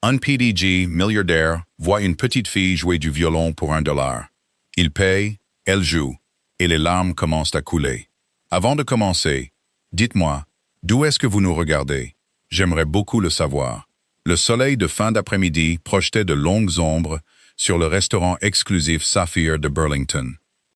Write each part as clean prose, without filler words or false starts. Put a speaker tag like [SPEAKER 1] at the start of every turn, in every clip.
[SPEAKER 1] Un PDG, milliardaire, voit une petite fille jouer du violon pour $1. Il paye, elle joue, et les larmes commencent à couler. Avant de commencer, dites-moi, d'où est-ce que vous nous regardez? J'aimerais beaucoup le savoir. Le soleil de fin d'après-midi projetait de longues ombres sur le restaurant exclusif Saphir de Burlington.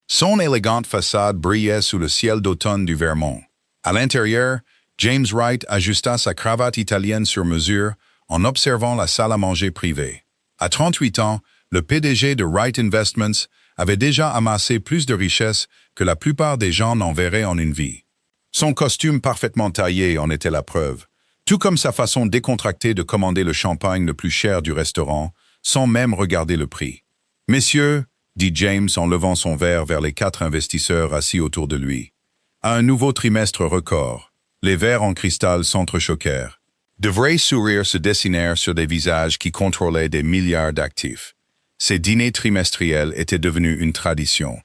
[SPEAKER 1] Son élégante façade brillait sous le ciel d'automne du Vermont. À l'intérieur, James Wright ajusta sa cravate italienne sur mesure en observant la salle à manger privée. À 38 ans, le PDG de Wright Investments avait déjà amassé plus de richesses que la plupart des gens n'en verraient en une vie. Son costume parfaitement taillé en était la preuve, tout comme sa façon décontractée de commander le champagne le plus cher du restaurant, sans même regarder le prix. « Messieurs, » dit James en levant son verre vers les 4 investisseurs assis autour de lui, « à un nouveau trimestre record. » Les verres en cristal s'entrechoquèrent. De vrais sourires se dessinèrent sur des visages qui contrôlaient des milliards d'actifs. Ces dîners trimestriels étaient devenus une tradition,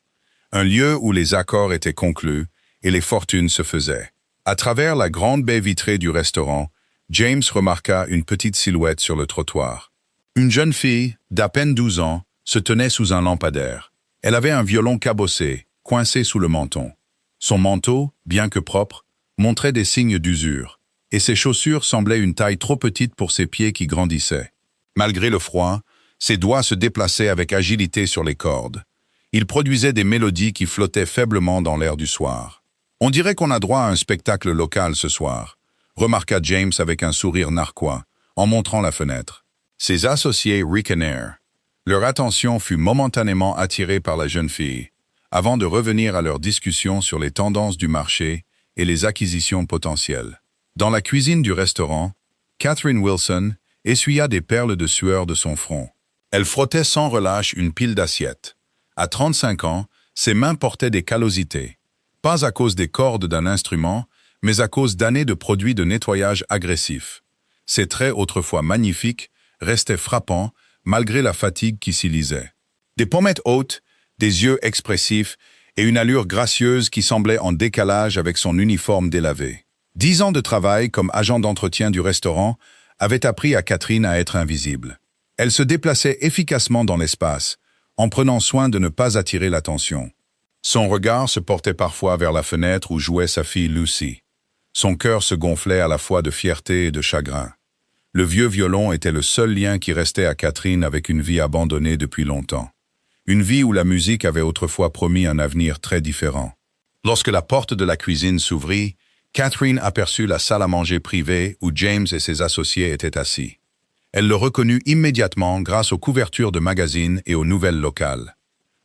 [SPEAKER 1] un lieu où les accords étaient conclus et les fortunes se faisaient. À travers la grande baie vitrée du restaurant, James remarqua une petite silhouette sur le trottoir. Une jeune fille, d'à peine 12 ans, se tenait sous un lampadaire. Elle avait un violon cabossé, coincé sous le menton. Son manteau, bien que propre, montrait des signes d'usure, et ses chaussures semblaient une taille trop petite pour ses pieds qui grandissaient. Malgré le froid, ses doigts se déplaçaient avec agilité sur les cordes. Il produisait des mélodies qui flottaient faiblement dans l'air du soir. « On dirait qu'on a droit à un spectacle local ce soir », remarqua James avec un sourire narquois, en montrant la fenêtre. Ses associés ricanèrent. Leur attention fut momentanément attirée par la jeune fille, avant de revenir à leur discussion sur les tendances du marché et les acquisitions potentielles. Dans la cuisine du restaurant, Catherine Wilson essuya des perles de sueur de son front. Elle frottait sans relâche une pile d'assiettes. À 35 ans, ses mains portaient des callosités, pas à cause des cordes d'un instrument, mais à cause d'années de produits de nettoyage agressifs. Ses traits autrefois magnifiques restaient frappants malgré la fatigue qui s'y lisait. Des pommettes hautes, des yeux expressifs et une allure gracieuse qui semblait en décalage avec son uniforme délavé. 10 ans de travail comme agent d'entretien du restaurant avaient appris à Catherine à être invisible. Elle se déplaçait efficacement dans l'espace, en prenant soin de ne pas attirer l'attention. Son regard se portait parfois vers la fenêtre où jouait sa fille Lucy. Son cœur se gonflait à la fois de fierté et de chagrin. Le vieux violon était le seul lien qui restait à Catherine avec une vie abandonnée depuis longtemps. Une vie où la musique avait autrefois promis un avenir très différent. Lorsque la porte de la cuisine s'ouvrit, Catherine aperçut la salle à manger privée où James et ses associés étaient assis. Elle le reconnut immédiatement grâce aux couvertures de magazines et aux nouvelles locales.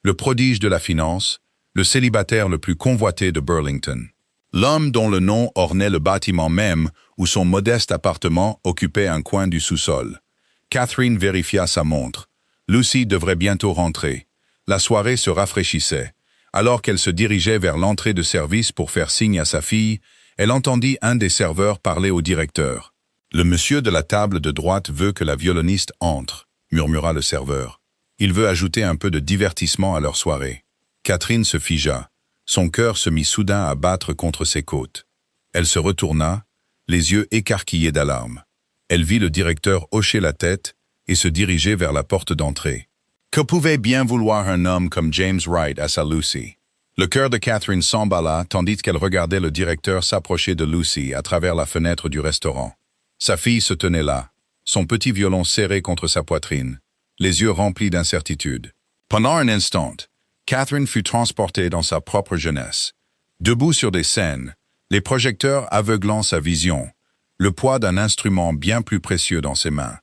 [SPEAKER 1] Le prodige de la finance, le célibataire le plus convoité de Burlington. L'homme dont le nom ornait le bâtiment même où son modeste appartement occupait un coin du sous-sol. Catherine vérifia sa montre. Lucy devrait bientôt rentrer. La soirée se rafraîchissait. Alors qu'elle se dirigeait vers l'entrée de service pour faire signe à sa fille, elle entendit un des serveurs parler au directeur. « Le monsieur de la table de droite veut que la violoniste entre », murmura le serveur. « Il veut ajouter un peu de divertissement à leur soirée. » Catherine se figea. Son cœur se mit soudain à battre contre ses côtes. Elle se retourna, les yeux écarquillés d'alarme. Elle vit le directeur hocher la tête et se diriger vers la porte d'entrée. Que pouvait bien vouloir un homme comme James Wright à sa Lucy? Le cœur de Catherine s'emballa tandis qu'elle regardait le directeur s'approcher de Lucy à travers la fenêtre du restaurant. Sa fille se tenait là, son petit violon serré contre sa poitrine, les yeux remplis d'incertitude. Pendant un instant, Catherine fut transportée dans sa propre jeunesse. Debout sur des scènes, les projecteurs aveuglant sa vision, le poids d'un instrument bien plus précieux dans ses mains.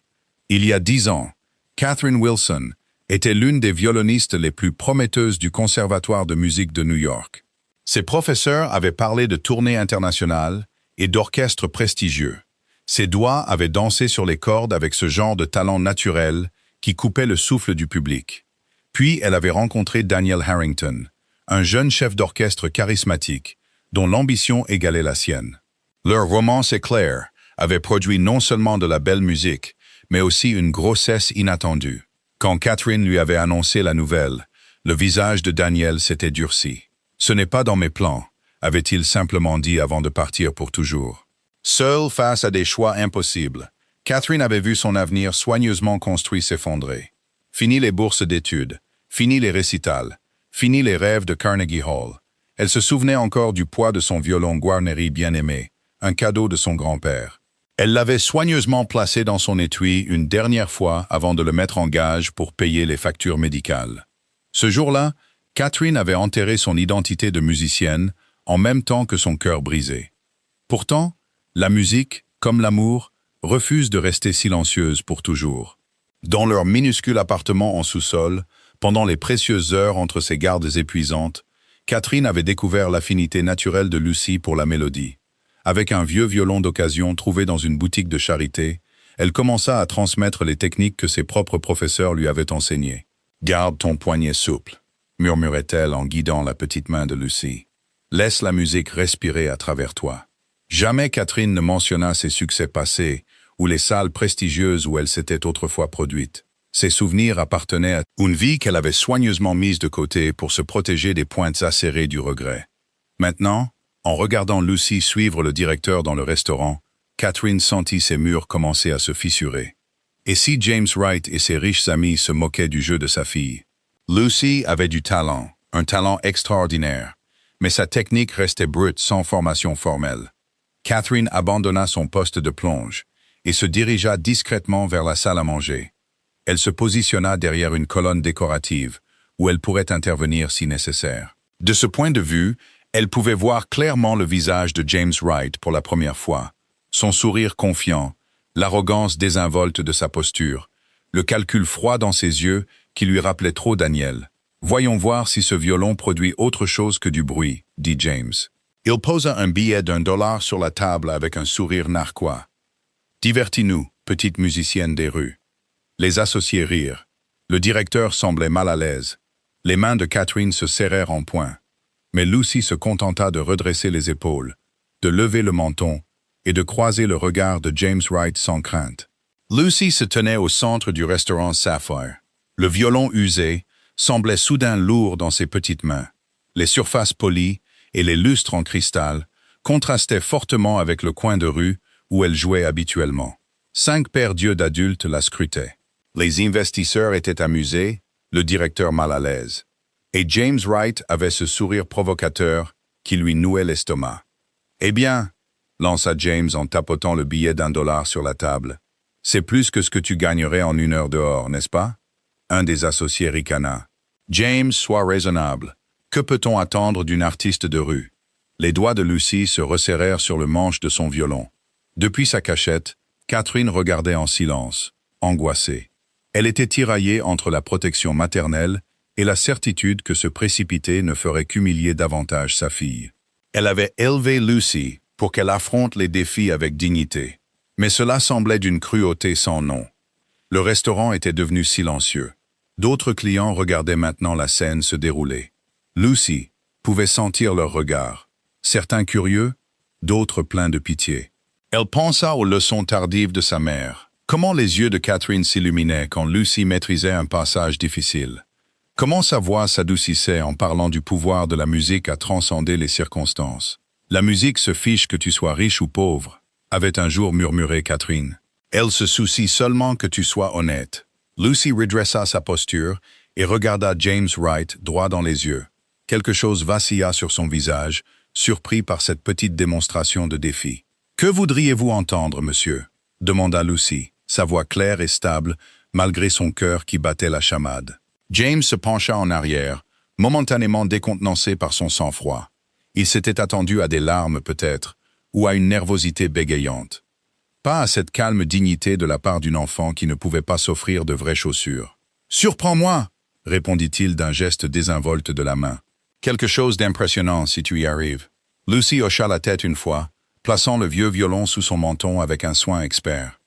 [SPEAKER 1] Il y a 10 ans, Catherine Wilson était l'une des violonistes les plus prometteuses du Conservatoire de musique de New York. Ses professeurs avaient parlé de tournées internationales et d'orchestres prestigieux. Ses doigts avaient dansé sur les cordes avec ce genre de talent naturel qui coupait le souffle du public. Puis elle avait rencontré Daniel Harrington, un jeune chef d'orchestre charismatique, dont l'ambition égalait la sienne. Leur romance éclair avait produit non seulement de la belle musique, mais aussi une grossesse inattendue. Quand Catherine lui avait annoncé la nouvelle, le visage de Daniel s'était durci. « Ce n'est pas dans mes plans », avait-il simplement dit avant de partir pour toujours. Seule face à des choix impossibles, Catherine avait vu son avenir soigneusement construit s'effondrer. Fini les bourses d'études, fini les récitals, fini les rêves de Carnegie Hall. Elle se souvenait encore du poids de son violon Guarneri bien-aimé, un cadeau de son grand-père. Elle l'avait soigneusement placé dans son étui une dernière fois avant de le mettre en gage pour payer les factures médicales. Ce jour-là, Catherine avait enterré son identité de musicienne en même temps que son cœur brisé. Pourtant, la musique, comme l'amour, refuse de rester silencieuse pour toujours. Dans leur minuscule appartement en sous-sol, pendant les précieuses heures entre ses gardes épuisantes, Catherine avait découvert l'affinité naturelle de Lucy pour la mélodie. Avec un vieux violon d'occasion trouvé dans une boutique de charité, elle commença à transmettre les techniques que ses propres professeurs lui avaient enseignées. « Garde ton poignet souple », murmurait-elle en guidant la petite main de Lucy. « Laisse la musique respirer à travers toi. » Jamais Catherine ne mentionna ses succès passés ou les salles prestigieuses où elle s'était autrefois produite. Ses souvenirs appartenaient à une vie qu'elle avait soigneusement mise de côté pour se protéger des pointes acérées du regret. Maintenant, en regardant Lucy suivre le directeur dans le restaurant, Catherine sentit ses murs commencer à se fissurer. Et si James Wright et ses riches amis se moquaient du jeu de sa fille? Lucy avait du talent, un talent extraordinaire, mais sa technique restait brute sans formation formelle. Catherine abandonna son poste de plonge et se dirigea discrètement vers la salle à manger. Elle se positionna derrière une colonne décorative, où elle pourrait intervenir si nécessaire. De ce point de vue, elle pouvait voir clairement le visage de James Wright pour la première fois, son sourire confiant, l'arrogance désinvolte de sa posture, le calcul froid dans ses yeux qui lui rappelait trop Daniel. « Voyons voir si ce violon produit autre chose que du bruit, » dit James. Il posa un billet d'$1 sur la table avec un sourire narquois. « Divertis-nous, petite musicienne des rues. » Les associés rirent. Le directeur semblait mal à l'aise. Les mains de Catherine se serrèrent en poing. Mais Lucy se contenta de redresser les épaules, de lever le menton et de croiser le regard de James Wright sans crainte. Lucy se tenait au centre du restaurant Sapphire. Le violon usé semblait soudain lourd dans ses petites mains. Les surfaces polies et les lustres en cristal contrastaient fortement avec le coin de rue où elle jouait habituellement. 5 paires d'yeux d'adultes la scrutaient. Les investisseurs étaient amusés, le directeur mal à l'aise. Et James Wright avait ce sourire provocateur qui lui nouait l'estomac. « Eh bien, » lança James en tapotant le billet d'$1 sur la table, « c'est plus que ce que tu gagnerais en 1 heure dehors, n'est-ce pas ?» Un des associés ricana. « James, sois raisonnable. Que peut-on attendre d'une artiste de rue ?» Les doigts de Lucy se resserrèrent sur le manche de son violon. Depuis sa cachette, Catherine regardait en silence, angoissée. Elle était tiraillée entre la protection maternelle et la certitude que se précipiter ne ferait qu'humilier davantage sa fille. Elle avait élevé Lucy pour qu'elle affronte les défis avec dignité. Mais cela semblait d'une cruauté sans nom. Le restaurant était devenu silencieux. D'autres clients regardaient maintenant la scène se dérouler. Lucy pouvait sentir leurs regards, certains curieux, d'autres pleins de pitié. Elle pensa aux leçons tardives de sa mère. Comment les yeux de Catherine s'illuminaient quand Lucy maîtrisait un passage difficile. Comment sa voix s'adoucissait en parlant du pouvoir de la musique à transcender les circonstances. La musique se fiche que tu sois riche ou pauvre, avait un jour murmuré Catherine. Elle se soucie seulement que tu sois honnête. Lucy redressa sa posture et regarda James Wright droit dans les yeux. Quelque chose vacilla sur son visage, surpris par cette petite démonstration de défi. « Que voudriez-vous entendre, monsieur ?» demanda Lucy, sa voix claire et stable, malgré son cœur qui battait la chamade. James se pencha en arrière, momentanément décontenancé par son sang-froid. Il s'était attendu à des larmes peut-être, ou à une nervosité bégayante. Pas à cette calme dignité de la part d'une enfant qui ne pouvait pas s'offrir de vraies chaussures. « Surprends-moi !» répondit-il d'un geste désinvolte de la main. « Quelque chose d'impressionnant si tu y arrives. » Lucy hocha la tête une fois, plaçant le vieux violon sous son menton avec un soin expert.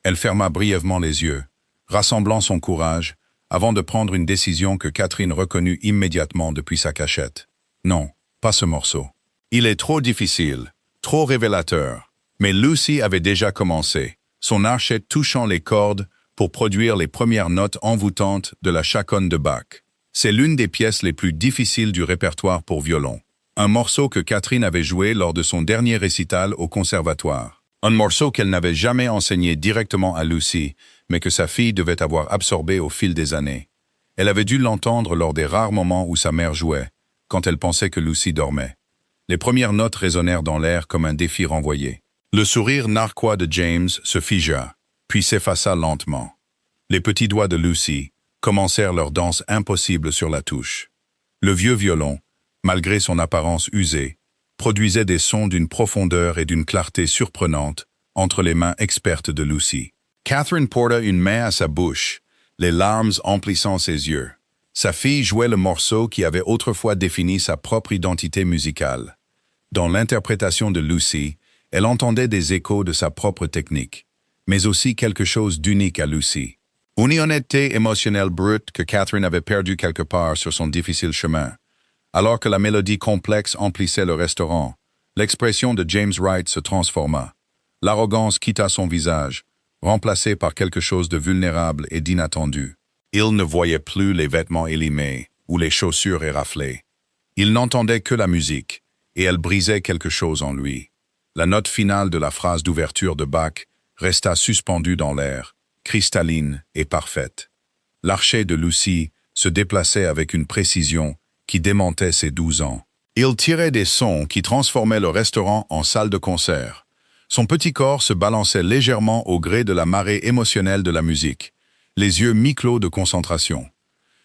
[SPEAKER 1] Elle ferma brièvement les yeux, rassemblant son courage, avant de prendre une décision que Catherine reconnut immédiatement depuis sa cachette. Non, pas ce morceau. Il est trop difficile, trop révélateur. Mais Lucy avait déjà commencé, son archet touchant les cordes pour produire les premières notes envoûtantes de la chaconne de Bach. C'est l'une des pièces les plus difficiles du répertoire pour violon. Un morceau que Catherine avait joué lors de son dernier récital au conservatoire. Un morceau qu'elle n'avait jamais enseigné directement à Lucy, mais que sa fille devait avoir absorbé au fil des années. Elle avait dû l'entendre lors des rares moments où sa mère jouait, quand elle pensait que Lucy dormait. Les premières notes résonnèrent dans l'air comme un défi renvoyé. Le sourire narquois de James se figea, puis s'effaça lentement. Les petits doigts de Lucy commencèrent leur danse impossible sur la touche. Le vieux violon, malgré son apparence usée, produisait des sons d'une profondeur et d'une clarté surprenantes entre les mains expertes de Lucy. Catherine porta une main à sa bouche, les larmes emplissant ses yeux. Sa fille jouait le morceau qui avait autrefois défini sa propre identité musicale. Dans l'interprétation de Lucy, elle entendait des échos de sa propre technique, mais aussi quelque chose d'unique à Lucy. Une honnêteté émotionnelle brute que Catherine avait perdue quelque part sur son difficile chemin. Alors que la mélodie complexe emplissait le restaurant, l'expression de James Wright se transforma. L'arrogance quitta son visage, remplacée par quelque chose de vulnérable et d'inattendu. Il ne voyait plus les vêtements élimés ou les chaussures éraflées. Il n'entendait que la musique, et elle brisait quelque chose en lui. La note finale de la phrase d'ouverture de Bach resta suspendue dans l'air, cristalline et parfaite. L'archet de Lucy se déplaçait avec une précision qui démentait ses 12 ans. Il tirait des sons qui transformaient le restaurant en salle de concert. Son petit corps se balançait légèrement au gré de la marée émotionnelle de la musique, les yeux mi-clos de concentration.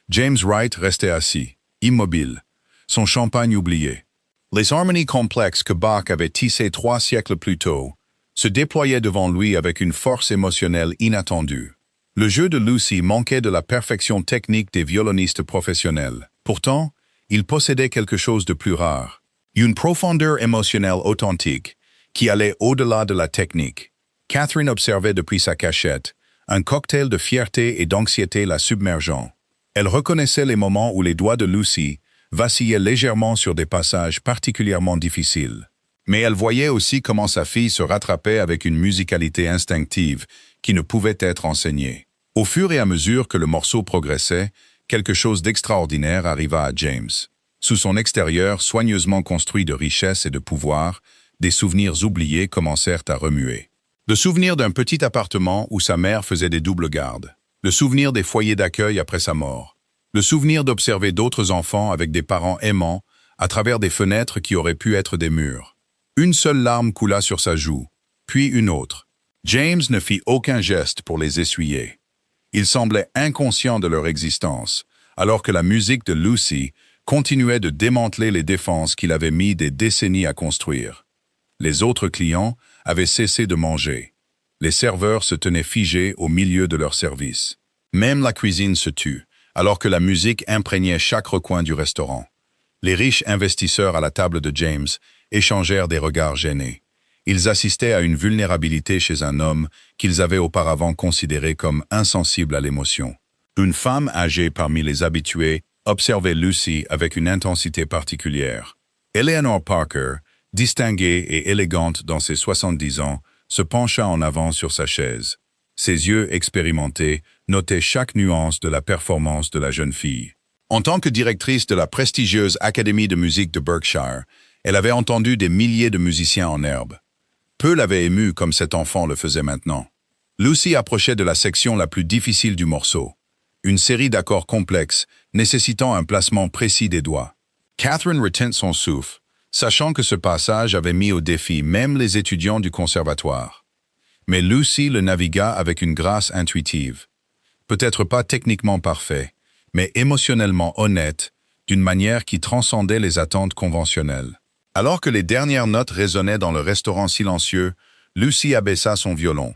[SPEAKER 1] James Wright restait assis, immobile, son champagne oublié. Les harmonies complexes que Bach avait tissées 3 siècles plus tôt se déployaient devant lui avec une force émotionnelle inattendue. Le jeu de Lucy manquait de la perfection technique des violonistes professionnels. Pourtant, il possédait quelque chose de plus rare, une profondeur émotionnelle authentique qui allait au-delà de la technique. Catherine observait depuis sa cachette, un cocktail de fierté et d'anxiété la submergeant. Elle reconnaissait les moments où les doigts de Lucy vacillaient légèrement sur des passages particulièrement difficiles. Mais elle voyait aussi comment sa fille se rattrapait avec une musicalité instinctive qui ne pouvait être enseignée. Au fur et à mesure que le morceau progressait, quelque chose d'extraordinaire arriva à James. Sous son extérieur soigneusement construit de richesse et de pouvoir, des souvenirs oubliés commencèrent à remuer. Le souvenir d'un petit appartement où sa mère faisait des doubles gardes. Le souvenir des foyers d'accueil après sa mort. Le souvenir d'observer d'autres enfants avec des parents aimants à travers des fenêtres qui auraient pu être des murs. Une seule larme coula sur sa joue, puis une autre. James ne fit aucun geste pour les essuyer. Il semblait inconscient de leur existence, alors que la musique de Lucy continuait de démanteler les défenses qu'il avait mis des décennies à construire. Les autres clients avaient cessé de manger. Les serveurs se tenaient figés au milieu de leur service. Même la cuisine se tut, alors que la musique imprégnait chaque recoin du restaurant. Les riches investisseurs à la table de James échangèrent des regards gênés. Ils assistaient à une vulnérabilité chez un homme qu'ils avaient auparavant considéré comme insensible à l'émotion. Une femme âgée parmi les habitués observait Lucy avec une intensité particulière. Eleanor Parker, distinguée et élégante dans ses 70 ans, se pencha en avant sur sa chaise. Ses yeux expérimentés notaient chaque nuance de la performance de la jeune fille. En tant que directrice de la prestigieuse Académie de musique de Berkshire, elle avait entendu des milliers de musiciens en herbe. Peu l'avaient émue comme cet enfant le faisait maintenant. Lucy approchait de la section la plus difficile du morceau, une série d'accords complexes nécessitant un placement précis des doigts. Catherine retint son souffle, sachant que ce passage avait mis au défi même les étudiants du conservatoire. Mais Lucy le navigua avec une grâce intuitive. Peut-être pas techniquement parfait, mais émotionnellement honnête, d'une manière qui transcendait les attentes conventionnelles. Alors que les dernières notes résonnaient dans le restaurant silencieux, Lucy abaissa son violon.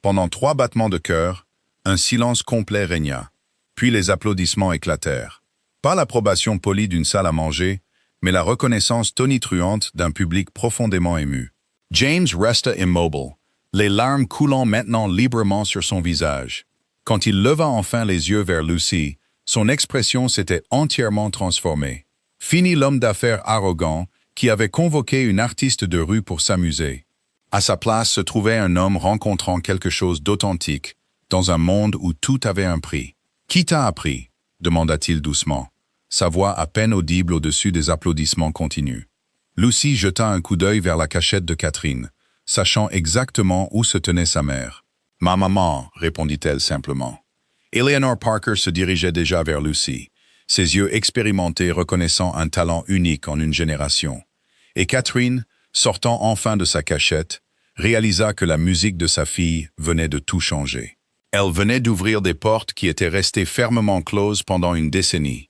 [SPEAKER 1] Pendant 3 battements de cœur, un silence complet régna. Puis les applaudissements éclatèrent. Pas l'approbation polie d'une salle à manger, mais la reconnaissance tonitruante d'un public profondément ému. James resta immobile, les larmes coulant maintenant librement sur son visage. Quand il leva enfin les yeux vers Lucy, son expression s'était entièrement transformée. Fini l'homme d'affaires arrogant qui avait convoqué une artiste de rue pour s'amuser. À sa place se trouvait un homme rencontrant quelque chose d'authentique, dans un monde où tout avait un prix. « Qui t'a appris ?» demanda-t-il doucement, sa voix à peine audible au-dessus des applaudissements continus. Lucy jeta un coup d'œil vers la cachette de Catherine, sachant exactement où se tenait sa mère. « Ma maman », répondit-elle simplement. Eleanor Parker se dirigeait déjà vers Lucy, ses yeux expérimentés reconnaissant un talent unique en une génération. Et Catherine, sortant enfin de sa cachette, réalisa que la musique de sa fille venait de tout changer. Elle venait d'ouvrir des portes qui étaient restées fermement closes pendant une décennie.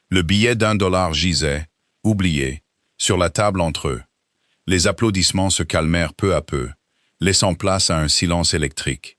[SPEAKER 1] Le billet d'$1 gisait, oublié, sur la table entre eux. Les applaudissements se calmèrent peu à peu, laissant place à un silence électrique.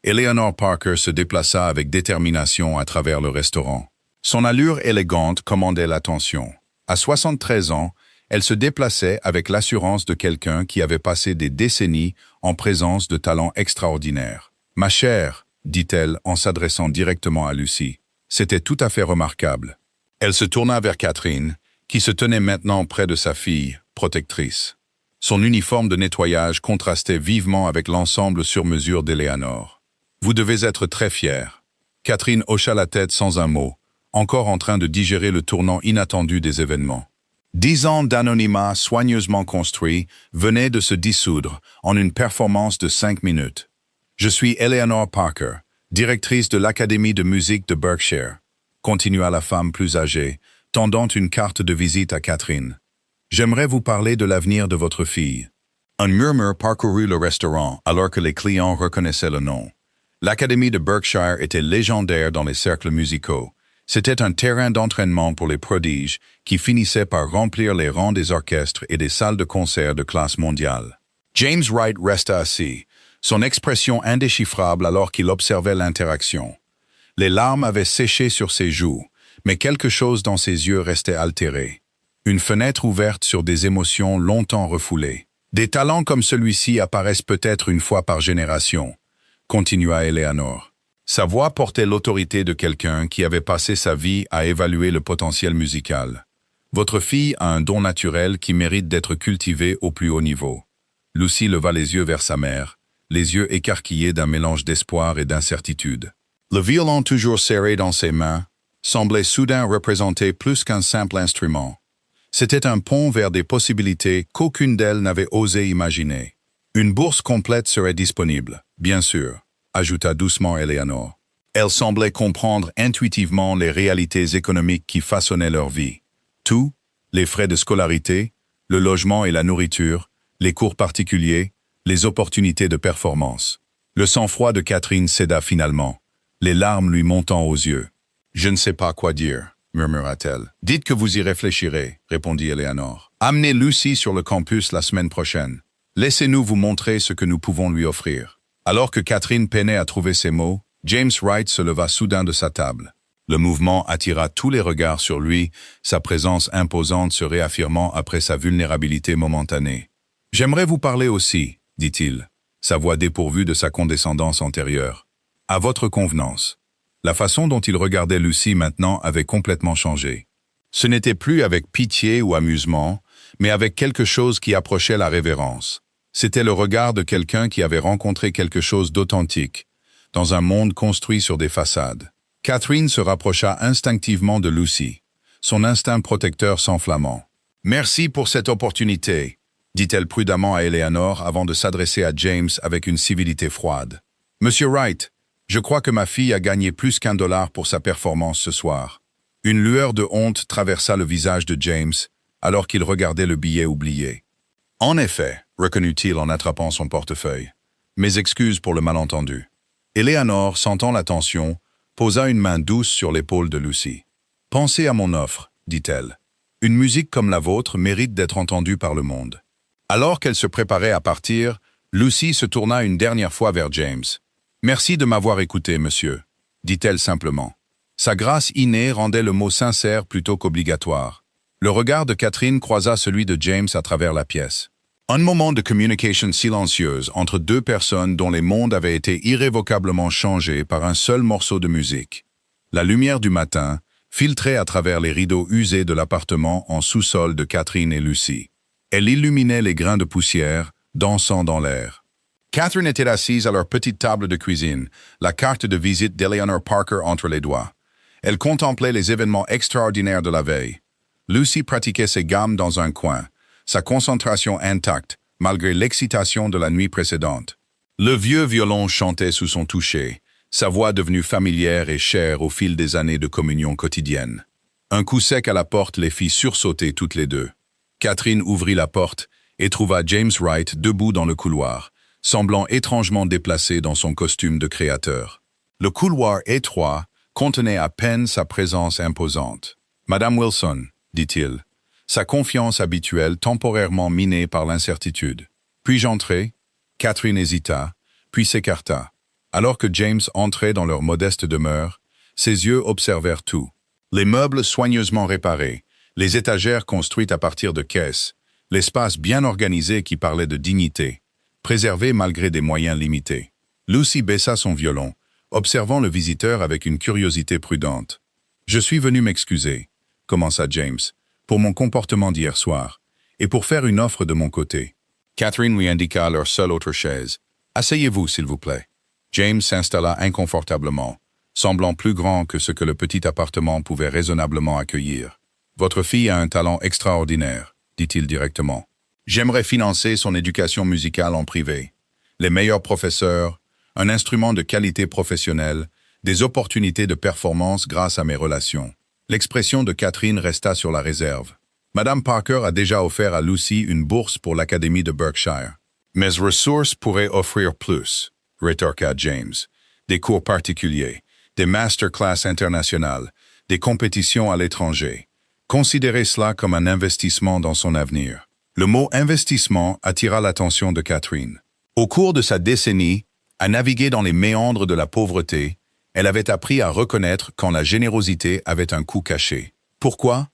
[SPEAKER 1] Eleanor Parker se déplaça avec détermination à travers le restaurant. Son allure élégante commandait l'attention. À 73 ans, elle se déplaçait avec l'assurance de quelqu'un qui avait passé des décennies en présence de talents extraordinaires. « Ma chère », dit-elle en s'adressant directement à Lucy, « c'était tout à fait remarquable. » Elle se tourna vers Catherine, qui se tenait maintenant près de sa fille, protectrice. Son uniforme de nettoyage contrastait vivement avec l'ensemble sur mesure d'Eleanor. « Vous devez être très fière. » Catherine hocha la tête sans un mot, encore en train de digérer le tournant inattendu des événements. 10 ans d'anonymat soigneusement construit venaient de se dissoudre en une performance de 5 minutes. « Je suis Eleanor Parker, directrice de l'Académie de musique de Berkshire », continua la femme plus âgée, tendant une carte de visite à Catherine. « J'aimerais vous parler de l'avenir de votre fille. » Un murmure parcourut le restaurant alors que les clients reconnaissaient le nom. L'Académie de Berkshire était légendaire dans les cercles musicaux. C'était un terrain d'entraînement pour les prodiges qui finissaient par remplir les rangs des orchestres et des salles de concert de classe mondiale. James Wright resta assis, son expression indéchiffrable alors qu'il observait l'interaction. Les larmes avaient séché sur ses joues, mais quelque chose dans ses yeux restait altéré. Une fenêtre ouverte sur des émotions longtemps refoulées. Des talents comme celui-ci apparaissent peut-être une fois par génération, continua Eleanor. Sa voix portait l'autorité de quelqu'un qui avait passé sa vie à évaluer le potentiel musical. Votre fille a un don naturel qui mérite d'être cultivé au plus haut niveau. Lucy leva les yeux vers sa mère, les yeux écarquillés d'un mélange d'espoir et d'incertitude. Le violon toujours serré dans ses mains semblait soudain représenter plus qu'un simple instrument. C'était un pont vers des possibilités qu'aucune d'elles n'avait osé imaginer. Une bourse complète serait disponible, bien sûr, ajouta doucement Eleanor. Elle semblait comprendre intuitivement les réalités économiques qui façonnaient leur vie. Tout, les frais de scolarité, le logement et la nourriture, les cours particuliers, les opportunités de performance. Le sang-froid de Catherine céda finalement, les larmes lui montant aux yeux. « Je ne sais pas quoi dire », murmura-t-elle. « Dites que vous y réfléchirez, répondit Eleanor. Amenez Lucy sur le campus la semaine prochaine. Laissez-nous vous montrer ce que nous pouvons lui offrir. » Alors que Catherine peinait à trouver ses mots, James Wright se leva soudain de sa table. Le mouvement attira tous les regards sur lui, sa présence imposante se réaffirmant après sa vulnérabilité momentanée. « J'aimerais vous parler aussi, » dit-il, sa voix dépourvue de sa condescendance antérieure. « À votre convenance. » La façon dont il regardait Lucy maintenant avait complètement changé. Ce n'était plus avec pitié ou amusement, mais avec quelque chose qui approchait la révérence. C'était le regard de quelqu'un qui avait rencontré quelque chose d'authentique, dans un monde construit sur des façades. Catherine se rapprocha instinctivement de Lucy, son instinct protecteur s'enflammant. « Merci pour cette opportunité », dit-elle prudemment à Eleanor avant de s'adresser à James avec une civilité froide. « Monsieur Wright, je crois que ma fille a gagné plus qu'$1 pour sa performance ce soir. » Une lueur de honte traversa le visage de James alors qu'il regardait le billet oublié. « En effet, » reconnut-il en attrapant son portefeuille. « Mes excuses pour le malentendu. » Eleanor, sentant la tension, posa une main douce sur l'épaule de Lucy. « Pensez à mon offre, » dit-elle. « Une musique comme la vôtre mérite d'être entendue par le monde. » Alors qu'elle se préparait à partir, Lucy se tourna une dernière fois vers James. « Merci de m'avoir écouté, monsieur, » dit-elle simplement. Sa grâce innée rendait le mot sincère plutôt qu'obligatoire. Le regard de Catherine croisa celui de James à travers la pièce. Un moment de communication silencieuse entre deux personnes dont les mondes avaient été irrévocablement changés par un seul morceau de musique. La lumière du matin filtrait à travers les rideaux usés de l'appartement en sous-sol de Catherine et Lucy. Elle illuminait les grains de poussière, dansant dans l'air. Catherine était assise à leur petite table de cuisine, la carte de visite d'Eleanor Parker entre les doigts. Elle contemplait les événements extraordinaires de la veille. Lucy pratiquait ses gammes dans un coin, sa concentration intacte, malgré l'excitation de la nuit précédente. Le vieux violon chantait sous son toucher, sa voix devenue familière et chère au fil des années de communion quotidienne. Un coup sec à la porte les fit sursauter toutes les deux. Catherine ouvrit la porte et trouva James Wright debout dans le couloir, semblant étrangement déplacé dans son costume de créateur. Le couloir étroit contenait à peine sa présence imposante. « Madame Wilson », dit-il, sa confiance habituelle temporairement minée par l'incertitude. « Puis-je entrer ?» Catherine hésita, puis s'écarta. Alors que James entrait dans leur modeste demeure, ses yeux observèrent tout. Les meubles soigneusement réparés, les étagères construites à partir de caisses, l'espace bien organisé qui parlait de dignité, préservé malgré des moyens limités. Lucy baissa son violon, observant le visiteur avec une curiosité prudente. « Je suis venu m'excuser, » commença James, « pour mon comportement d'hier soir, et pour faire une offre de mon côté. » Catherine lui indiqua leur seule autre chaise. « Asseyez-vous, s'il vous plaît. » James s'installa inconfortablement, semblant plus grand que ce que le petit appartement pouvait raisonnablement accueillir. « Votre fille a un talent extraordinaire, » dit-il directement. « J'aimerais financer son éducation musicale en privé. Les meilleurs professeurs, un instrument de qualité professionnelle, des opportunités de performance grâce à mes relations. » L'expression de Catherine resta sur la réserve. Madame Parker a déjà offert à Lucy une bourse pour l'Académie de Berkshire. « Mes ressources pourraient offrir plus », rétorqua James. « Des cours particuliers, des masterclass internationales, des compétitions à l'étranger. Considérez cela comme un investissement dans son avenir. » Le mot « investissement » attira l'attention de Catherine. Au cours de sa décennie, à naviguer dans les méandres de la pauvreté, elle avait appris à reconnaître quand la générosité avait un coût caché. « Pourquoi ?»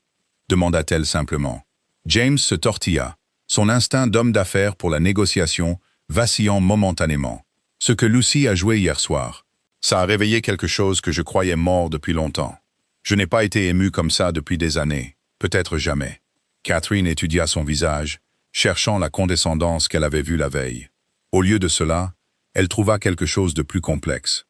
[SPEAKER 1] demanda-t-elle simplement. James se tortilla, son instinct d'homme d'affaires pour la négociation vacillant momentanément. « Ce que Lucy a joué hier soir, ça a réveillé quelque chose que je croyais mort depuis longtemps. Je n'ai pas été ému comme ça depuis des années, peut-être jamais. » Catherine étudia son visage, cherchant la condescendance qu'elle avait vue la veille. Au lieu de cela, elle trouva quelque chose de plus complexe.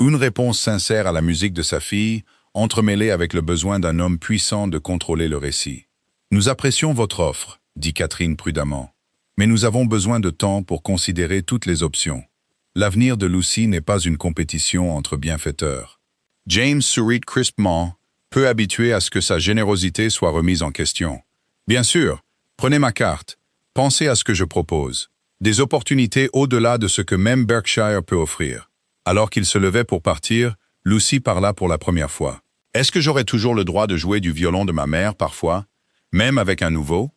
[SPEAKER 1] Une réponse sincère à la musique de sa fille, entremêlée avec le besoin d'un homme puissant de contrôler le récit. « Nous apprécions votre offre, » dit Catherine prudemment. « Mais nous avons besoin de temps pour considérer toutes les options. L'avenir de Lucy n'est pas une compétition entre bienfaiteurs. » James sourit crispement, peu habitué à ce que sa générosité soit remise en question. « Bien sûr, prenez ma carte. Pensez à ce que je propose. Des opportunités au-delà de ce que même Berkshire peut offrir. » Alors qu'il se levait pour partir, Lucy parla pour la première fois. « Est-ce que j'aurai toujours le droit de jouer du violon de ma mère parfois, même avec un nouveau ?»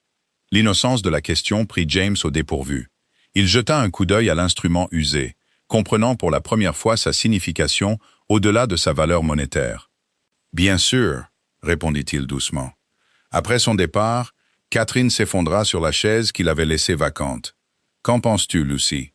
[SPEAKER 1] L'innocence de la question prit James au dépourvu. Il jeta un coup d'œil à l'instrument usé, comprenant pour la première fois sa signification au-delà de sa valeur monétaire. « Bien sûr, » répondit-il doucement. Après son départ, Catherine s'effondra sur la chaise qu'il avait laissée vacante. « Qu'en penses-tu, Lucy ?»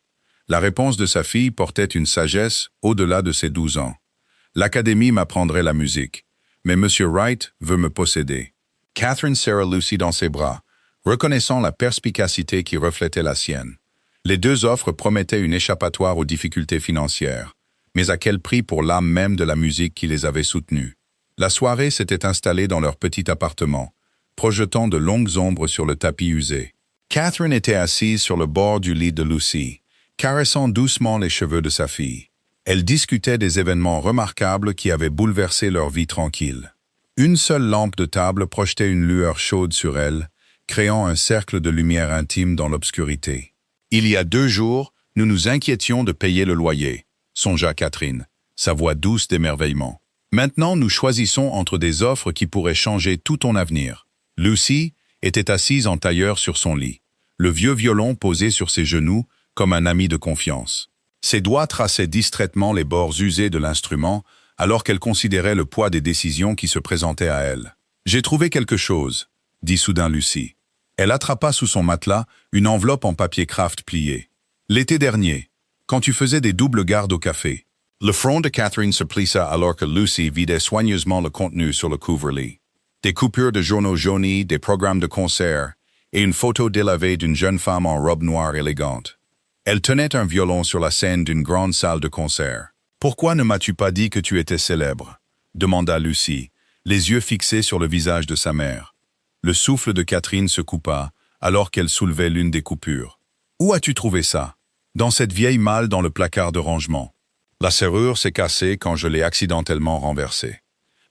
[SPEAKER 1] La réponse de sa fille portait une sagesse au-delà de ses 12 ans. « L'Académie m'apprendrait la musique, mais M. Wright veut me posséder. » Catherine serra Lucy dans ses bras, reconnaissant la perspicacité qui reflétait la sienne. Les deux offres promettaient une échappatoire aux difficultés financières, mais à quel prix pour l'âme même de la musique qui les avait soutenues. La soirée s'était installée dans leur petit appartement, projetant de longues ombres sur le tapis usé. Catherine était assise sur le bord du lit de Lucy, caressant doucement les cheveux de sa fille. Elle discutait des événements remarquables qui avaient bouleversé leur vie tranquille. Une seule lampe de table projetait une lueur chaude sur elle, créant un cercle de lumière intime dans l'obscurité. « Il y a 2 jours, nous nous inquiétions de payer le loyer, » songea Catherine, sa voix douce d'émerveillement. « Maintenant, nous choisissons entre des offres qui pourraient changer tout ton avenir. » Lucy était assise en tailleur sur son lit, le vieux violon posé sur ses genoux, comme un ami de confiance. Ses doigts traçaient distraitement les bords usés de l'instrument, alors qu'elle considérait le poids des décisions qui se présentaient à elle. « J'ai trouvé quelque chose, » dit soudain Lucy. Elle attrapa sous son matelas une enveloppe en papier craft pliée. « L'été dernier, quand tu faisais des doubles gardes au café. » Le front de Catherine se plissa alors que Lucy vidait soigneusement le contenu sur le couvre-lit. Des coupures de journaux jaunis, des programmes de concert, et une photo délavée d'une jeune femme en robe noire élégante. Elle tenait un violon sur la scène d'une grande salle de concert. « Pourquoi ne m'as-tu pas dit que tu étais célèbre ?» demanda Lucy, les yeux fixés sur le visage de sa mère. Le souffle de Catherine se coupa, alors qu'elle soulevait l'une des coupures. Où as-tu trouvé ça? Dans cette vieille malle dans le placard de rangement. La serrure s'est cassée quand je l'ai accidentellement renversée.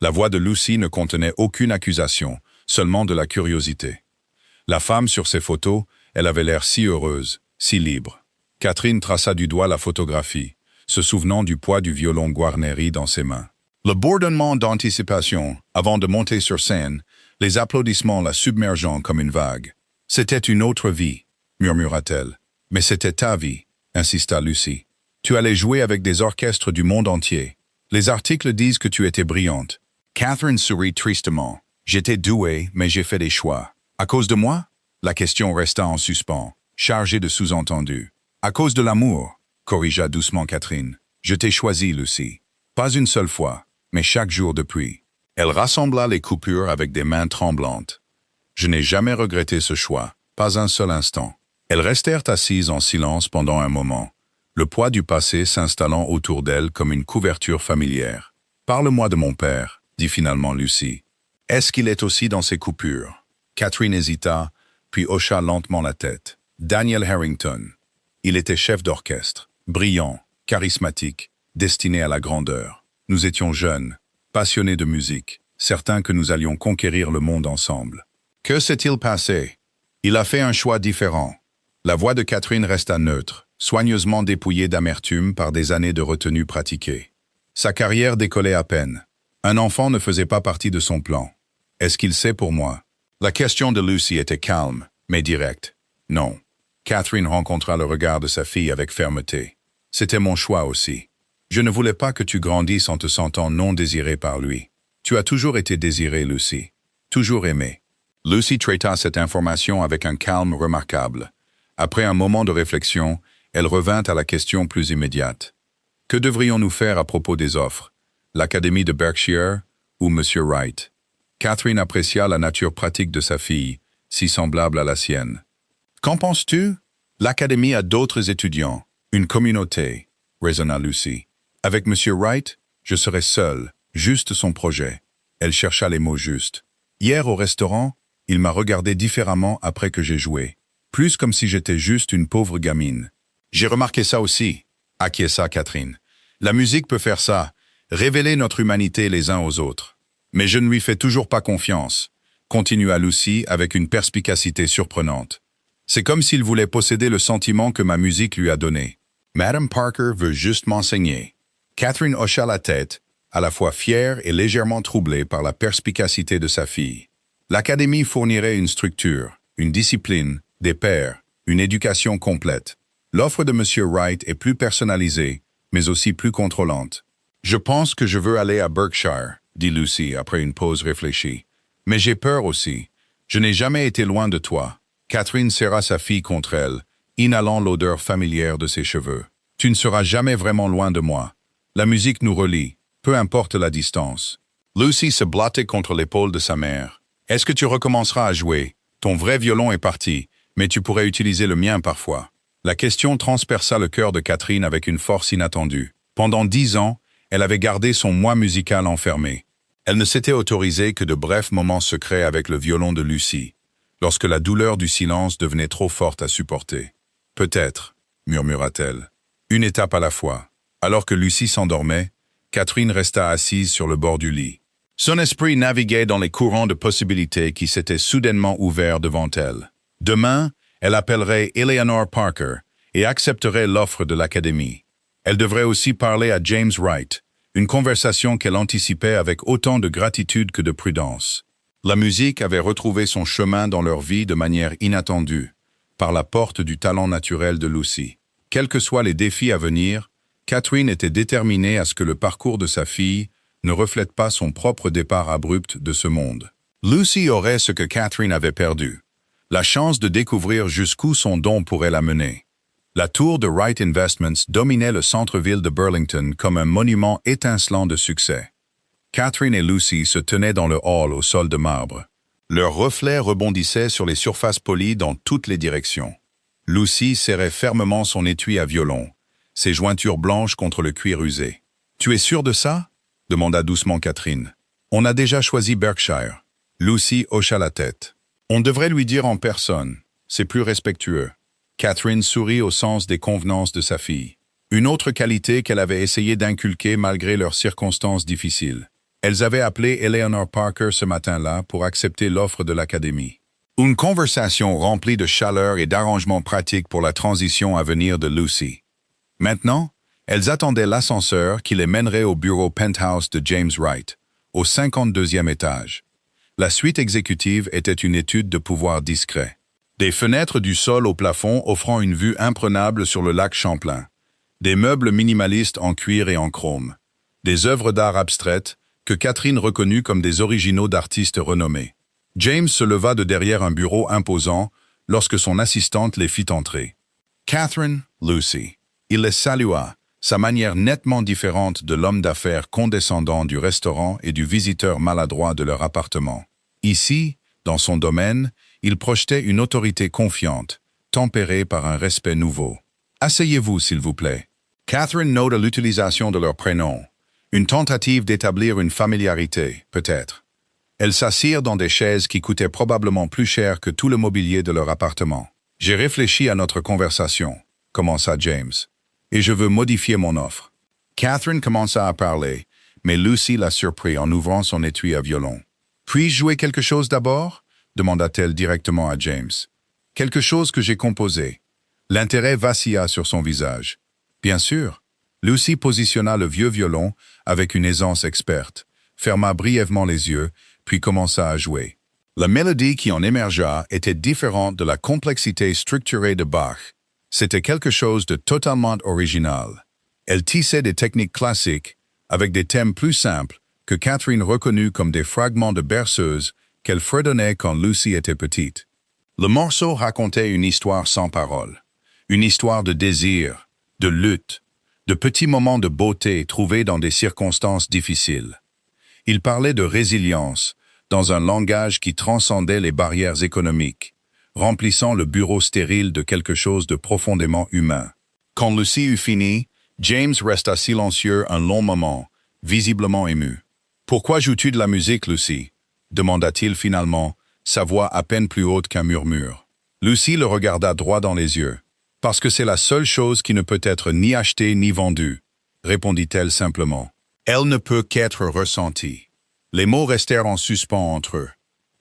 [SPEAKER 1] La voix de Lucy ne contenait aucune accusation, seulement de la curiosité. La femme sur ces photos, elle avait l'air si heureuse, si libre. Catherine traça du doigt la photographie, se souvenant du poids du violon Guarneri dans ses mains. Le bourdonnement d'anticipation, avant de monter sur scène, les applaudissements la submergeant comme une vague. « C'était une autre vie », murmura-t-elle. « Mais c'était ta vie », insista Lucy. « Tu allais jouer avec des orchestres du monde entier. Les articles disent que tu étais brillante. » Catherine sourit tristement. « J'étais douée, mais j'ai fait des choix. À cause de moi ?» La question resta en suspens, chargée de sous-entendus. « À cause de l'amour », corrigea doucement Catherine. « Je t'ai choisi, Lucy. Pas une seule fois, mais chaque jour depuis. » Elle rassembla les coupures avec des mains tremblantes. Je n'ai jamais regretté ce choix, pas un seul instant. Elles restèrent assises en silence pendant un moment, le poids du passé s'installant autour d'elles comme une couverture familière. « Parle-moi de mon père », dit finalement Lucy. « Est-ce qu'il est aussi dans ces coupures ?» Catherine hésita, puis hocha lentement la tête. Daniel Harrington. Il était chef d'orchestre, brillant, charismatique, destiné à la grandeur. Nous étions jeunes, passionnés de musique, certains que nous allions conquérir le monde ensemble. Que s'est-il passé? Il a fait un choix différent. La voix de Catherine resta neutre, soigneusement dépouillée d'amertume par des années de retenue pratiquée. Sa carrière décollait à peine. Un enfant ne faisait pas partie de son plan. Est-ce qu'il sait pour moi? La question de Lucy était calme, mais directe. Non. Catherine rencontra le regard de sa fille avec fermeté. C'était mon choix aussi. Je ne voulais pas que tu grandisses en te sentant non désirée par lui. Tu as toujours été désirée, Lucy. Toujours aimée. Lucy traita cette information avec un calme remarquable. Après un moment de réflexion, elle revint à la question plus immédiate. Que devrions-nous faire à propos des offres? L'Académie de Berkshire ou M. Wright? Catherine apprécia la nature pratique de sa fille, si semblable à la sienne. Qu'en penses-tu? L'Académie a d'autres étudiants, une communauté, raisonna Lucy. Avec M. Wright, je serai seule, juste son projet. Elle chercha les mots justes. Hier au restaurant, il m'a regardé différemment après que j'ai joué. Plus comme si j'étais juste une pauvre gamine. J'ai remarqué ça aussi, acquiesça Catherine. La musique peut faire ça, révéler notre humanité les uns aux autres. Mais je ne lui fais toujours pas confiance, continua Lucy avec une perspicacité surprenante. C'est comme s'il voulait posséder le sentiment que ma musique lui a donné. Madame Parker veut juste m'enseigner. Catherine hocha la tête, à la fois fière et légèrement troublée par la perspicacité de sa fille. L'Académie fournirait une structure, une discipline, des pairs, une éducation complète. L'offre de M. Wright est plus personnalisée, mais aussi plus contrôlante. Je pense que je veux aller à Berkshire, dit Lucy après une pause réfléchie. Mais j'ai peur aussi. Je n'ai jamais été loin de toi. Catherine serra sa fille contre elle, inhalant l'odeur familière de ses cheveux. Tu ne seras jamais vraiment loin de moi. La musique nous relie, peu importe la distance. Lucy se blottait contre l'épaule de sa mère. Est-ce que tu recommenceras à jouer? Ton vrai violon est parti, mais tu pourrais utiliser le mien parfois. La question transperça le cœur de Catherine avec une force inattendue. Pendant 10 ans, elle avait gardé son moi musical enfermé. Elle ne s'était autorisée que de brefs moments secrets avec le violon de Lucy, lorsque la douleur du silence devenait trop forte à supporter. « Peut-être », murmura-t-elle. « Une étape à la fois. » Alors que Lucy s'endormait, Catherine resta assise sur le bord du lit. Son esprit naviguait dans les courants de possibilités qui s'étaient soudainement ouverts devant elle. Demain, elle appellerait Eleanor Parker et accepterait l'offre de l'Académie. Elle devrait aussi parler à James Wright, une conversation qu'elle anticipait avec autant de gratitude que de prudence. La musique avait retrouvé son chemin dans leur vie de manière inattendue, par la porte du talent naturel de Lucy. Quels que soient les défis à venir, Catherine était déterminée à ce que le parcours de sa fille ne reflète pas son propre départ abrupt de ce monde. Lucy aurait ce que Catherine avait perdu, la chance de découvrir jusqu'où son don pourrait la mener. La tour de Wright Investments dominait le centre-ville de Burlington comme un monument étincelant de succès. Catherine et Lucy se tenaient dans le hall au sol de marbre. Leurs reflets rebondissaient sur les surfaces polies dans toutes les directions. Lucy serrait fermement son étui à violon, ses jointures blanches contre le cuir usé. « Tu es sûre de ça ?» demanda doucement Catherine. « On a déjà choisi Berkshire. » Lucy hocha la tête. « On devrait lui dire en personne. C'est plus respectueux. » Catherine sourit au sens des convenances de sa fille. Une autre qualité qu'elle avait essayé d'inculquer malgré leurs circonstances difficiles. Elles avaient appelé Eleanor Parker ce matin-là pour accepter l'offre de l'académie. Une conversation remplie de chaleur et d'arrangements pratiques pour la transition à venir de Lucy. Maintenant, elles attendaient l'ascenseur qui les mènerait au bureau penthouse de James Wright, au 52e étage. La suite exécutive était une étude de pouvoir discret. Des fenêtres du sol au plafond offrant une vue imprenable sur le lac Champlain. Des meubles minimalistes en cuir et en chrome. Des œuvres d'art abstraites que Catherine reconnut comme des originaux d'artistes renommés. James se leva de derrière un bureau imposant lorsque son assistante les fit entrer. Catherine, Lucy. Il les salua, sa manière nettement différente de l'homme d'affaires condescendant du restaurant et du visiteur maladroit de leur appartement. Ici, dans son domaine, il projetait une autorité confiante, tempérée par un respect nouveau. « Asseyez-vous, s'il vous plaît. » Catherine nota l'utilisation de leur prénom. Une tentative d'établir une familiarité, peut-être. Elles s'assirent dans des chaises qui coûtaient probablement plus cher que tout le mobilier de leur appartement. « J'ai réfléchi à notre conversation, » commença James. Et je veux modifier mon offre. Catherine commença à parler, mais Lucy la surprit en ouvrant son étui à violon. « Puis-je jouer quelque chose d'abord » demanda-t-elle directement à James. « Quelque chose que j'ai composé. » L'intérêt vacilla sur son visage. Bien sûr. Lucy positionna le vieux violon avec une aisance experte, ferma brièvement les yeux, puis commença à jouer. La mélodie qui en émergea était différente de la complexité structurée de Bach. C'était quelque chose de totalement original. Elle tissait des techniques classiques, avec des thèmes plus simples, que Catherine reconnut comme des fragments de berceuse qu'elle fredonnait quand Lucy était petite. Le morceau racontait une histoire sans parole, une histoire de désir, de lutte, de petits moments de beauté trouvés dans des circonstances difficiles. Il parlait de résilience, dans un langage qui transcendait les barrières économiques, remplissant le bureau stérile de quelque chose de profondément humain. Quand Lucy eut fini, James resta silencieux un long moment, visiblement ému. « Pourquoi joues-tu de la musique, Lucy » demanda-t-il finalement, sa voix à peine plus haute qu'un murmure. Lucy le regarda droit dans les yeux. « Parce que c'est la seule chose qui ne peut être ni achetée ni vendue » répondit-elle simplement. « Elle ne peut qu'être ressentie. » Les mots restèrent en suspens entre eux.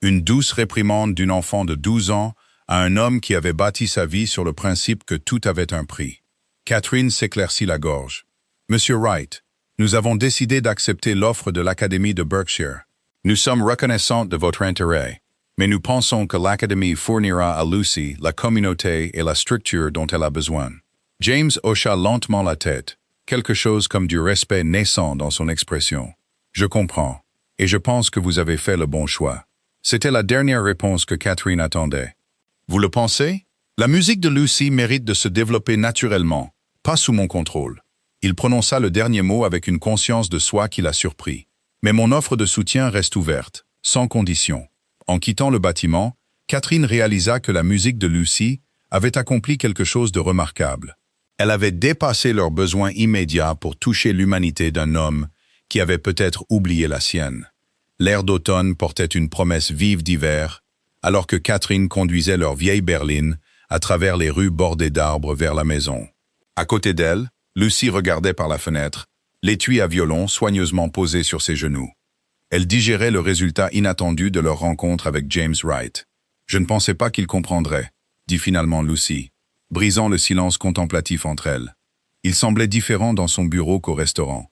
[SPEAKER 1] Une douce réprimande d'une enfant de 12 ans à un homme qui avait bâti sa vie sur le principe que tout avait un prix. Catherine s'éclaircit la gorge. « Monsieur Wright, nous avons décidé d'accepter l'offre de l'Académie de Berkshire. Nous sommes reconnaissants de votre intérêt, mais nous pensons que l'Académie fournira à Lucy la communauté et la structure dont elle a besoin. » James hocha lentement la tête, quelque chose comme du respect naissant dans son expression. « Je comprends, et je pense que vous avez fait le bon choix. » C'était la dernière réponse que Catherine attendait. « Vous le pensez? La musique de Lucy mérite de se développer naturellement, pas sous mon contrôle. » Il prononça le dernier mot avec une conscience de soi qui la surprit. « Mais mon offre de soutien reste ouverte, sans condition. » En quittant le bâtiment, Catherine réalisa que la musique de Lucy avait accompli quelque chose de remarquable. Elle avait dépassé leurs besoins immédiats pour toucher l'humanité d'un homme qui avait peut-être oublié la sienne. L'air d'automne portait une promesse vive d'hiver, alors que Catherine conduisait leur vieille berline à travers les rues bordées d'arbres vers la maison. À côté d'elle, Lucy regardait par la fenêtre, l'étui à violon soigneusement posé sur ses genoux. Elle digérait le résultat inattendu de leur rencontre avec James Wright. « Je ne pensais pas qu'il comprendrait », dit finalement Lucy, brisant le silence contemplatif entre elles. Il semblait différent dans son bureau qu'au restaurant.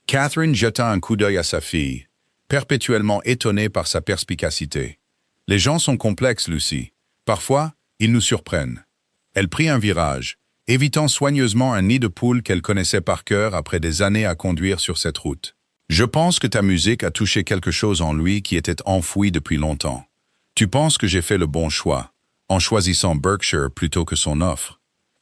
[SPEAKER 1] Catherine jeta un coup d'œil à sa fille, perpétuellement étonnée par sa perspicacité. « Les gens sont complexes, Lucy. Parfois, ils nous surprennent. » Elle prit un virage, évitant soigneusement un nid de poule qu'elle connaissait par cœur après des années à conduire sur cette route. « Je pense que ta musique a touché quelque chose en lui qui était enfoui depuis longtemps. Tu penses que j'ai fait le bon choix, en choisissant Berkshire plutôt que son offre. »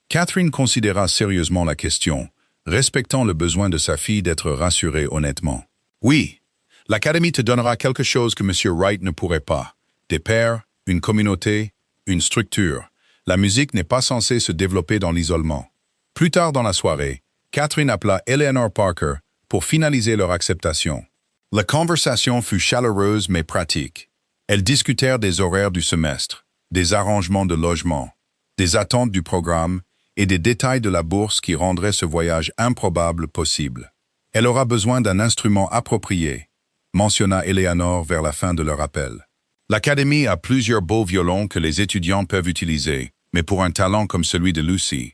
[SPEAKER 1] Catherine considéra sérieusement la question, respectant le besoin de sa fille d'être rassurée honnêtement. « Oui, l'Académie te donnera quelque chose que M. Wright ne pourrait pas. Des pairs, une communauté, une structure. La musique n'est pas censée se développer dans l'isolement. » Plus tard dans la soirée, Catherine appela Eleanor Parker pour finaliser leur acceptation. La conversation fut chaleureuse mais pratique. Elles discutèrent des horaires du semestre, des arrangements de logement, des attentes du programme et des détails de la bourse qui rendraient ce voyage improbable possible. Elle aura besoin d'un instrument approprié, mentionna Eleanor vers la fin de leur appel. L'académie a plusieurs beaux violons que les étudiants peuvent utiliser, mais pour un talent comme celui de Lucy,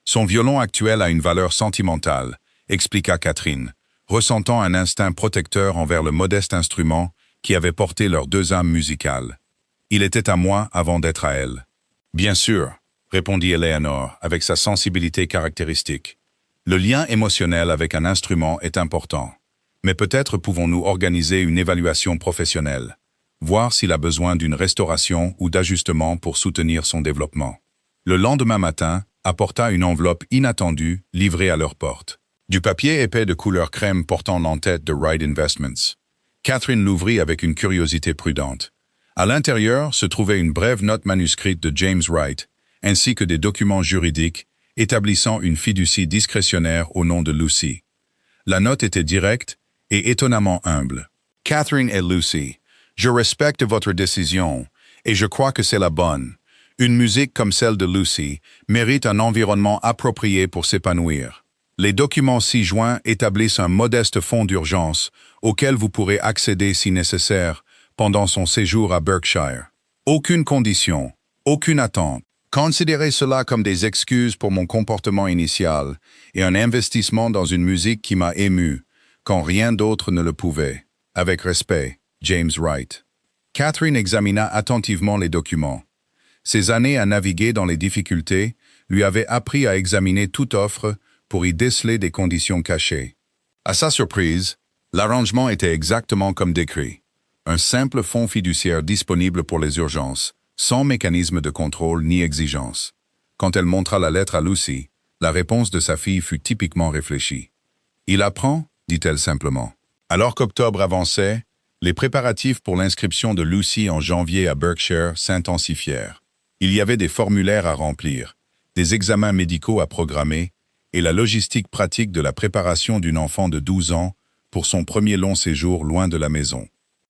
[SPEAKER 1] son violon actuel a une valeur sentimentale, expliqua Catherine, ressentant un instinct protecteur envers le modeste instrument qui avait porté leurs deux âmes musicales. Il était à moi avant d'être à elle. Bien sûr, répondit Eleanor avec sa sensibilité caractéristique. Le lien émotionnel avec un instrument est important, mais peut-être pouvons-nous organiser une évaluation professionnelle, voir s'il a besoin d'une restauration ou d'ajustement pour soutenir son développement. Le lendemain matin, apporta une enveloppe inattendue livrée à leur porte. Du papier épais de couleur crème portant l'entête de Wright Investments. Catherine l'ouvrit avec une curiosité prudente. À l'intérieur se trouvait une brève note manuscrite de James Wright, ainsi que des documents juridiques établissant une fiducie discrétionnaire au nom de Lucy. La note était directe et étonnamment humble. « Catherine et Lucy, je respecte votre décision et je crois que c'est la bonne. Une musique comme celle de Lucy mérite un environnement approprié pour s'épanouir. Les documents ci-joints établissent un modeste fonds d'urgence auquel vous pourrez accéder si nécessaire pendant son séjour à Berkshire. Aucune condition, aucune attente. Considérez cela comme des excuses pour mon comportement initial et un investissement dans une musique qui m'a ému, quand rien d'autre ne le pouvait. Avec respect, James Wright. » Catherine examina attentivement les documents. Ses années à naviguer dans les difficultés lui avaient appris à examiner toute offre pour y déceler des conditions cachées. À sa surprise, l'arrangement était exactement comme décrit. Un simple fonds fiduciaire disponible pour les urgences, sans mécanisme de contrôle ni exigence. Quand elle montra la lettre à Lucy, la réponse de sa fille fut typiquement réfléchie. « Il apprend ?» dit-elle simplement. Alors qu'octobre avançait, les préparatifs pour l'inscription de Lucy en janvier à Berkshire s'intensifièrent. Il y avait des formulaires à remplir, des examens médicaux à programmer et la logistique pratique de la préparation d'une enfant de 12 ans pour son premier long séjour loin de la maison.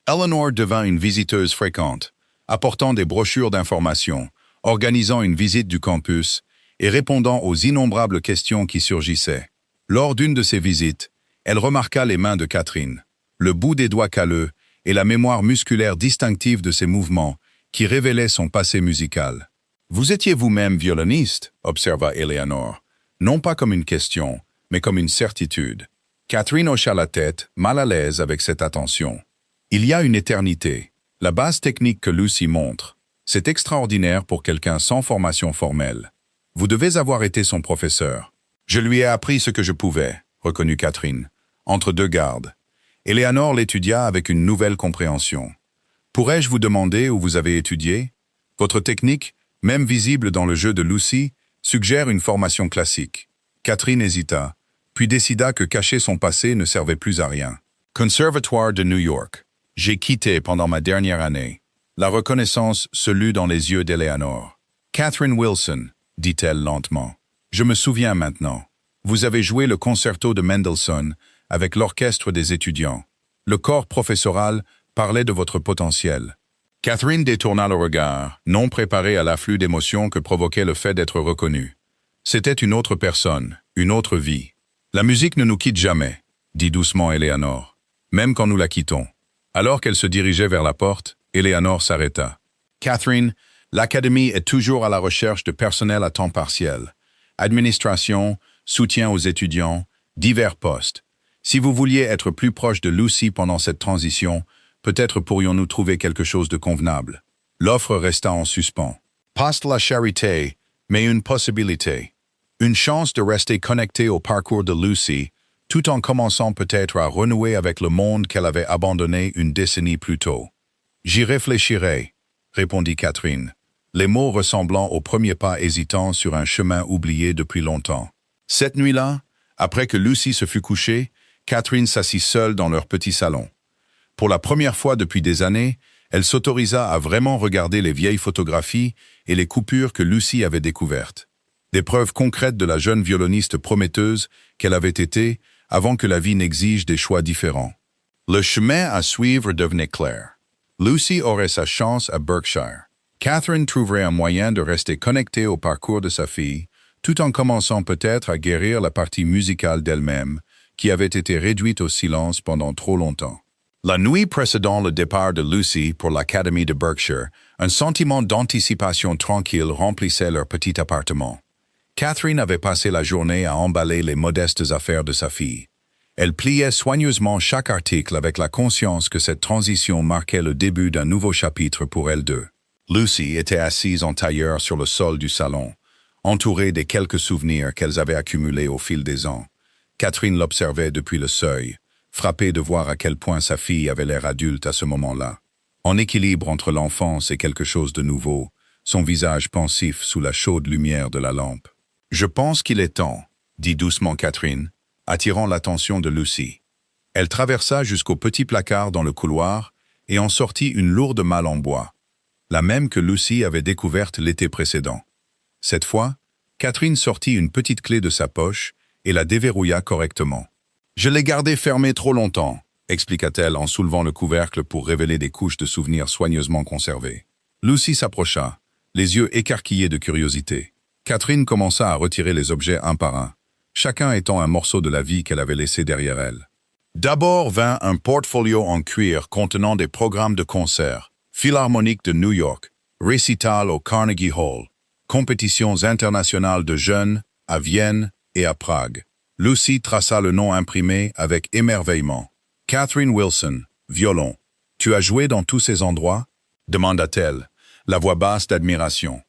[SPEAKER 1] Eleanor devint une visiteuse fréquente, apportant des brochures d'information, organisant une visite du campus et répondant aux innombrables questions qui surgissaient. Lors d'une de ces visites, elle remarqua les mains de Catherine, le bout des doigts calleux et la mémoire musculaire distinctive de ses mouvements qui révélaient son passé musical. « Vous étiez vous-même violoniste » observa Eleanor, non pas comme une question, mais comme une certitude. Catherine hocha la tête, mal à l'aise avec cette attention. « Il y a une éternité. La base technique que Lucy montre, c'est extraordinaire pour quelqu'un sans formation formelle. Vous devez avoir été son professeur. »« Je lui ai appris ce que je pouvais », reconnut Catherine, entre deux gardes. Eleanor l'étudia avec une nouvelle compréhension. « Pourrais-je vous demander où vous avez étudié? Votre technique, même visible dans le jeu de Lucy, suggère une formation classique. » Catherine hésita, puis décida que cacher son passé ne servait plus à rien. « Conservatoire de New York. J'ai quitté pendant ma dernière année. » La reconnaissance se lut dans les yeux d'Eleanor. « Catherine Wilson, » dit-elle lentement. « Je me souviens maintenant. Vous avez joué le concerto de Mendelssohn avec l'orchestre des étudiants. Le corps professoral parlait de votre potentiel. » Catherine détourna le regard, non préparée à l'afflux d'émotions que provoquait le fait d'être reconnue. C'était une autre personne, une autre vie. « La musique ne nous quitte jamais, » dit doucement Eleanor, « même quand nous la quittons. » Alors qu'elle se dirigeait vers la porte, Eleanor s'arrêta. « Catherine, l'Académie est toujours à la recherche de personnel à temps partiel. Administration, soutien aux étudiants, divers postes. Si vous vouliez être plus proche de Lucy pendant cette transition, peut-être pourrions-nous trouver quelque chose de convenable. » L'offre resta en suspens. Pas la charité, mais une possibilité. Une chance de rester connecté au parcours de Lucy, tout en commençant peut-être à renouer avec le monde qu'elle avait abandonné une décennie plus tôt. « J'y réfléchirai », répondit Catherine, les mots ressemblant aux premiers pas hésitants sur un chemin oublié depuis longtemps. Cette nuit-là, après que Lucy se fut couchée, Catherine s'assit seule dans leur petit salon. Pour la première fois depuis des années, elle s'autorisa à vraiment regarder les vieilles photographies et les coupures que Lucy avait découvertes. Des preuves concrètes de la jeune violoniste prometteuse qu'elle avait été avant que la vie n'exige des choix différents. Le chemin à suivre devenait clair. Lucy aurait sa chance à Berkshire. Catherine trouverait un moyen de rester connectée au parcours de sa fille, tout en commençant peut-être à guérir la partie musicale d'elle-même, qui avait été réduite au silence pendant trop longtemps. La nuit précédant le départ de Lucy pour l'Académie de Berkshire, un sentiment d'anticipation tranquille remplissait leur petit appartement. Catherine avait passé la journée à emballer les modestes affaires de sa fille. Elle pliait soigneusement chaque article avec la conscience que cette transition marquait le début d'un nouveau chapitre pour elles deux. Lucy était assise en tailleur sur le sol du salon, entourée des quelques souvenirs qu'elles avaient accumulés au fil des ans. Catherine l'observait depuis le seuil, frappée de voir à quel point sa fille avait l'air adulte à ce moment-là. En équilibre entre l'enfance et quelque chose de nouveau, son visage pensif sous la chaude lumière de la lampe. « Je pense qu'il est temps », dit doucement Catherine, attirant l'attention de Lucy. Elle traversa jusqu'au petit placard dans le couloir et en sortit une lourde malle en bois, la même que Lucy avait découverte l'été précédent. Cette fois, Catherine sortit une petite clé de sa poche et la déverrouilla correctement. « Je l'ai gardée fermée trop longtemps », expliqua-t-elle en soulevant le couvercle pour révéler des couches de souvenirs soigneusement conservées. Lucy s'approcha, les yeux écarquillés de curiosité. Catherine commença à retirer les objets un par un, chacun étant un morceau de la vie qu'elle avait laissé derrière elle. D'abord vint un portfolio en cuir contenant des programmes de concerts, Philharmonique de New York, récital au Carnegie Hall, compétitions internationales de jeunes à Vienne et à Prague. Lucy traça le nom imprimé avec émerveillement. « Catherine Wilson, violon. Tu as joué dans tous ces endroits ?» demanda-t-elle, la voix basse d'admiration.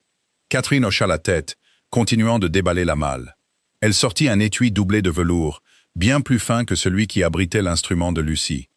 [SPEAKER 1] Catherine hocha la tête, continuant de déballer la malle. Elle sortit un étui doublé de velours, bien plus fin que celui qui abritait l'instrument de Lucy.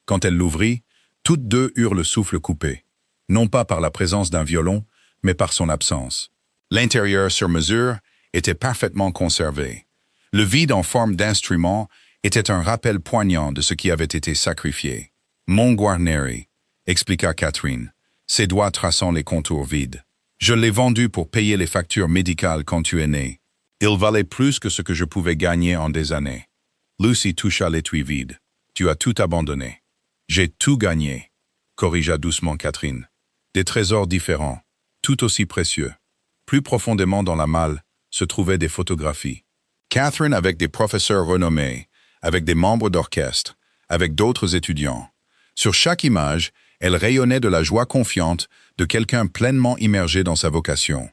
[SPEAKER 1] Quand elle l'ouvrit, toutes deux eurent le souffle coupé, non pas par la présence d'un violon, mais par son absence. L'intérieur sur mesure était parfaitement conservé. Le vide en forme d'instrument était un rappel poignant de ce qui avait été sacrifié. « Mon Guarneri », expliqua Catherine, ses doigts traçant les contours vides. « Je l'ai vendu pour payer les factures médicales quand tu es né. Il valait plus que ce que je pouvais gagner en des années. » Lucy toucha l'étui vide. « Tu as tout abandonné. »« J'ai tout gagné », corrigea doucement Catherine. « Des trésors différents, tout aussi précieux. » Plus profondément dans la malle se trouvaient des photographies. Catherine avec des professeurs renommés, avec des membres d'orchestre, avec d'autres étudiants. Sur chaque image, elle rayonnait de la joie confiante de quelqu'un pleinement immergé dans sa vocation.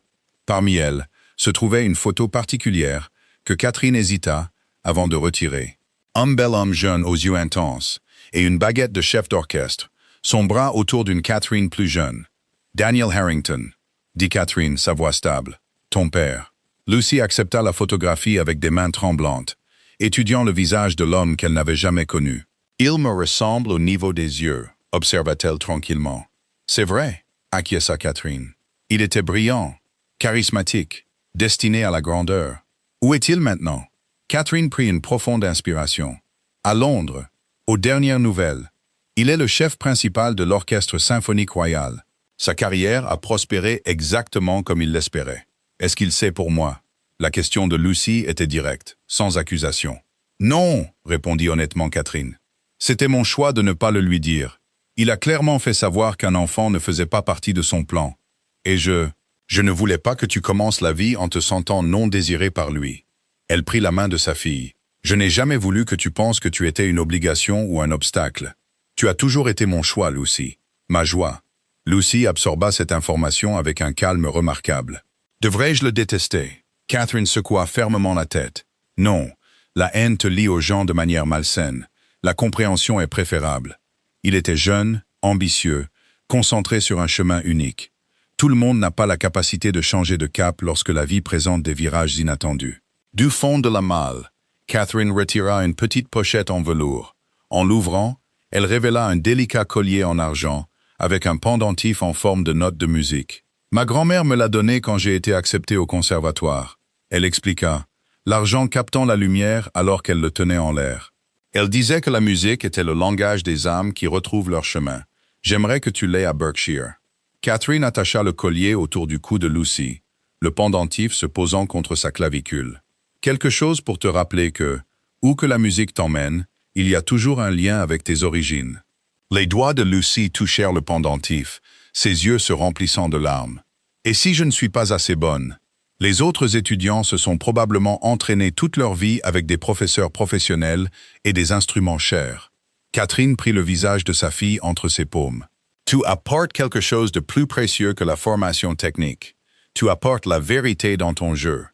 [SPEAKER 1] Parmi elles, se trouvait une photo particulière que Catherine hésita avant de retirer. Un bel homme jeune aux yeux intenses et une baguette de chef d'orchestre, son bras autour d'une Catherine plus jeune. « Daniel Harrington », dit Catherine, sa voix stable. « Ton père. » Lucy accepta la photographie avec des mains tremblantes, étudiant le visage de l'homme qu'elle n'avait jamais connu. « Il me ressemble au niveau des yeux », observa-t-elle tranquillement. « C'est vrai », acquiesça Catherine. « Il était brillant, charismatique, destiné à la grandeur. Où est-il maintenant ?» Catherine prit une profonde inspiration. « À Londres, aux dernières nouvelles. Il est le chef principal de l'Orchestre symphonique royal. Sa carrière a prospéré exactement comme il l'espérait. Est-ce qu'il sait pour moi ?» La question de Lucy était directe, sans accusation. « Non », répondit honnêtement Catherine. « C'était mon choix de ne pas le lui dire. Il a clairement fait savoir qu'un enfant ne faisait pas partie de son plan. Et je ne voulais pas que tu commences la vie en te sentant non désiré par lui. » Elle prit la main de sa fille. « Je n'ai jamais voulu que tu penses que tu étais une obligation ou un obstacle. Tu as toujours été mon choix, Lucy. Ma joie. » Lucy absorba cette information avec un calme remarquable. « Devrais-je le détester ?» Catherine secoua fermement la tête. « Non, la haine te lie aux gens de manière malsaine. La compréhension est préférable. Il était jeune, ambitieux, concentré sur un chemin unique. Tout le monde n'a pas la capacité de changer de cap lorsque la vie présente des virages inattendus. » Du fond de la malle, Catherine retira une petite pochette en velours. En l'ouvrant, elle révéla un délicat collier en argent, avec un pendentif en forme de note de musique. « Ma grand-mère me l'a donné quand j'ai été acceptée au conservatoire. » Elle expliqua, l'argent captant la lumière alors qu'elle le tenait en l'air. Elle disait que la musique était le langage des âmes qui retrouvent leur chemin. « J'aimerais que tu l'aies à Berkshire. » Catherine attacha le collier autour du cou de Lucy, le pendentif se posant contre sa clavicule. Quelque chose pour te rappeler que, où que la musique t'emmène, il y a toujours un lien avec tes origines. Les doigts de Lucy touchèrent le pendentif, ses yeux se remplissant de larmes. Et si je ne suis pas assez bonne? Les autres étudiants se sont probablement entraînés toute leur vie avec des professeurs professionnels et des instruments chers. Catherine prit le visage de sa fille entre ses paumes. Tu apportes quelque chose de plus précieux que la formation technique. Tu apportes la vérité dans ton jeu.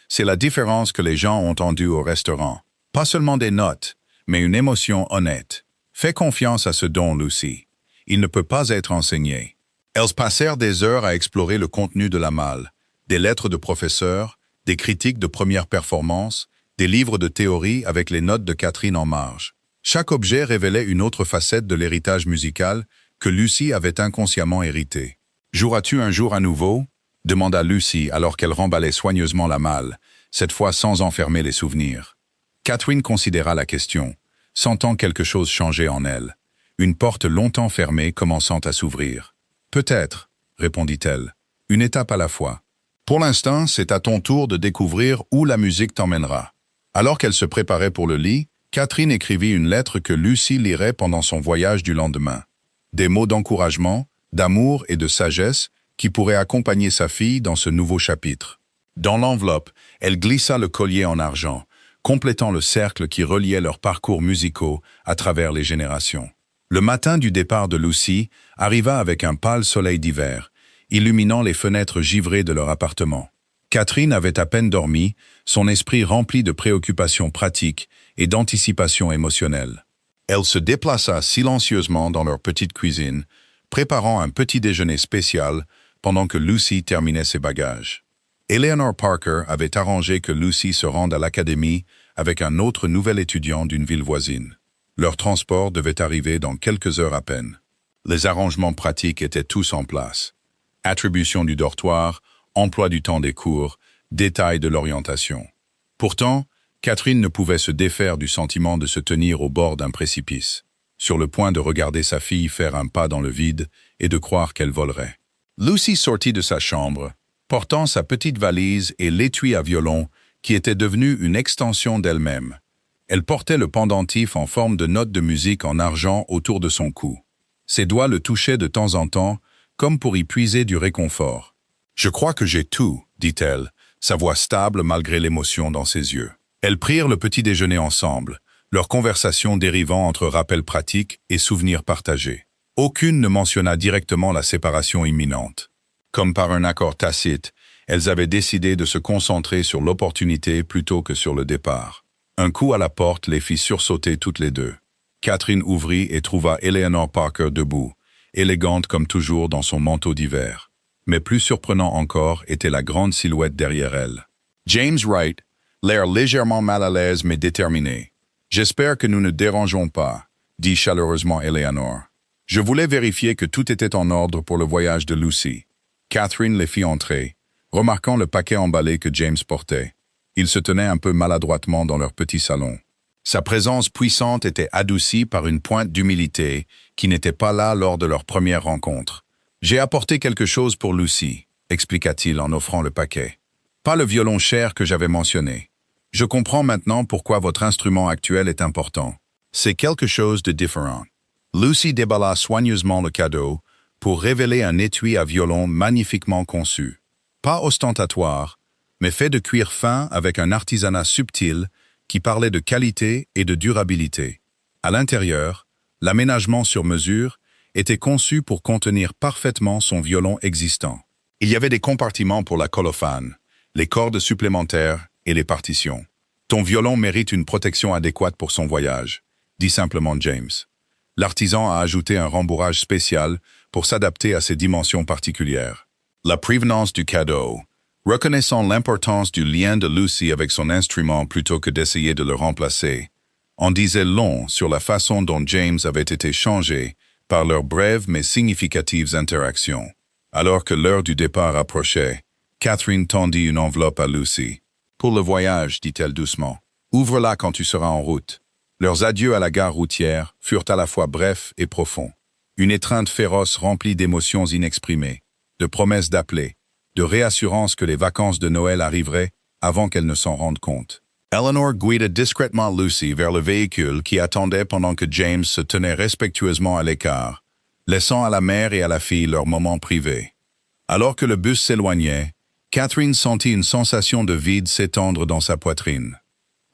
[SPEAKER 1] C'est la différence que les gens ont entendue au restaurant. Pas seulement des notes, mais une émotion honnête. Fais confiance à ce don, Lucy. Il ne peut pas être enseigné. Elles passèrent des heures à explorer le contenu de la malle, des lettres de professeurs, des critiques de première performance, des livres de théorie avec les notes de Catherine en marge. Chaque objet révélait une autre facette de l'héritage musical que Lucy avait inconsciemment hérité. « Joueras-tu un jour à nouveau ?» demanda Lucy alors qu'elle remballait soigneusement la malle, cette fois sans enfermer les souvenirs. Catherine considéra la question, sentant quelque chose changer en elle, une porte longtemps fermée commençant à s'ouvrir. « Peut-être, » répondit-elle, « une étape à la fois. Pour l'instant, c'est à ton tour de découvrir où la musique t'emmènera. » Alors qu'elle se préparait pour le lit, Catherine écrivit une lettre que Lucy lirait pendant son voyage du lendemain. Des mots d'encouragement, d'amour et de sagesse qui pourraient accompagner sa fille dans ce nouveau chapitre. Dans l'enveloppe, elle glissa le collier en argent, complétant le cercle qui reliait leurs parcours musicaux à travers les générations. Le matin du départ de Lucy arriva avec un pâle soleil d'hiver, illuminant les fenêtres givrées de leur appartement. Catherine avait à peine dormi, son esprit rempli de préoccupations pratiques et d'anticipation émotionnelle. Elle se déplaça silencieusement dans leur petite cuisine, préparant un petit déjeuner spécial pendant que Lucy terminait ses bagages. Eleanor Parker avait arrangé que Lucy se rende à l'académie avec un autre nouvel étudiant d'une ville voisine. Leur transport devait arriver dans quelques heures à peine. Les arrangements pratiques étaient tous en place. Attribution du dortoir, emploi du temps des cours, détails de l'orientation. Pourtant, Catherine ne pouvait se défaire du sentiment de se tenir au bord d'un précipice, sur le point de regarder sa fille faire un pas dans le vide et de croire qu'elle volerait. Lucy sortit de sa chambre, portant sa petite valise et l'étui à violon qui était devenu une extension d'elle-même. Elle portait le pendentif en forme de note de musique en argent autour de son cou. Ses doigts le touchaient de temps en temps, comme pour y puiser du réconfort. « Je crois que j'ai tout, » dit-elle, sa voix stable malgré l'émotion dans ses yeux. Elles prirent le petit déjeuner ensemble, leur conversation dérivant entre rappels pratiques et souvenirs partagés. Aucune ne mentionna directement la séparation imminente. Comme par un accord tacite, elles avaient décidé de se concentrer sur l'opportunité plutôt que sur le départ. Un coup à la porte les fit sursauter toutes les deux. Catherine ouvrit et trouva Eleanor Parker debout, élégante comme toujours dans son manteau d'hiver. Mais plus surprenant encore était la grande silhouette derrière elle. James Wright, l'air légèrement mal à l'aise mais déterminé. « J'espère que nous ne dérangeons pas, » dit chaleureusement Eleanor. « Je voulais vérifier que tout était en ordre pour le voyage de Lucy. » Catherine les fit entrer, remarquant le paquet emballé que James portait. Ils se tenaient un peu maladroitement dans leur petit salon. Sa présence puissante était adoucie par une pointe d'humilité qui n'était pas là lors de leur première rencontre. « J'ai apporté quelque chose pour Lucy, » expliqua-t-il en offrant le paquet. « Pas le violon cher que j'avais mentionné. Je comprends maintenant pourquoi votre instrument actuel est important. C'est quelque chose de différent. » Lucy déballa soigneusement le cadeau pour révéler un étui à violon magnifiquement conçu. Pas ostentatoire, mais fait de cuir fin avec un artisanat subtil qui parlait de qualité et de durabilité. À l'intérieur, l'aménagement sur mesure était conçu pour contenir parfaitement son violon existant. Il y avait des compartiments pour la colophane, les cordes supplémentaires et les partitions. « Ton violon mérite une protection adéquate pour son voyage », dit simplement James. L'artisan a ajouté un rembourrage spécial pour s'adapter à ses dimensions particulières. La prévenance du cadeau. Reconnaissant l'importance du lien de Lucy avec son instrument plutôt que d'essayer de le remplacer, en disait long sur la façon dont James avait été changé par leurs brèves mais significatives interactions. Alors que l'heure du départ approchait, Catherine tendit une enveloppe à Lucy. « Pour le voyage, dit-elle doucement. Ouvre-la quand tu seras en route. » Leurs adieux à la gare routière furent à la fois brefs et profonds. Une étreinte féroce remplie d'émotions inexprimées, de promesses d'appeler, de réassurances que les vacances de Noël arriveraient avant qu'elle ne s'en rende compte. Eleanor guida discrètement Lucy vers le véhicule qui attendait pendant que James se tenait respectueusement à l'écart, laissant à la mère et à la fille leur moment privé. Alors que le bus s'éloignait, Catherine sentit une sensation de vide s'étendre dans sa poitrine.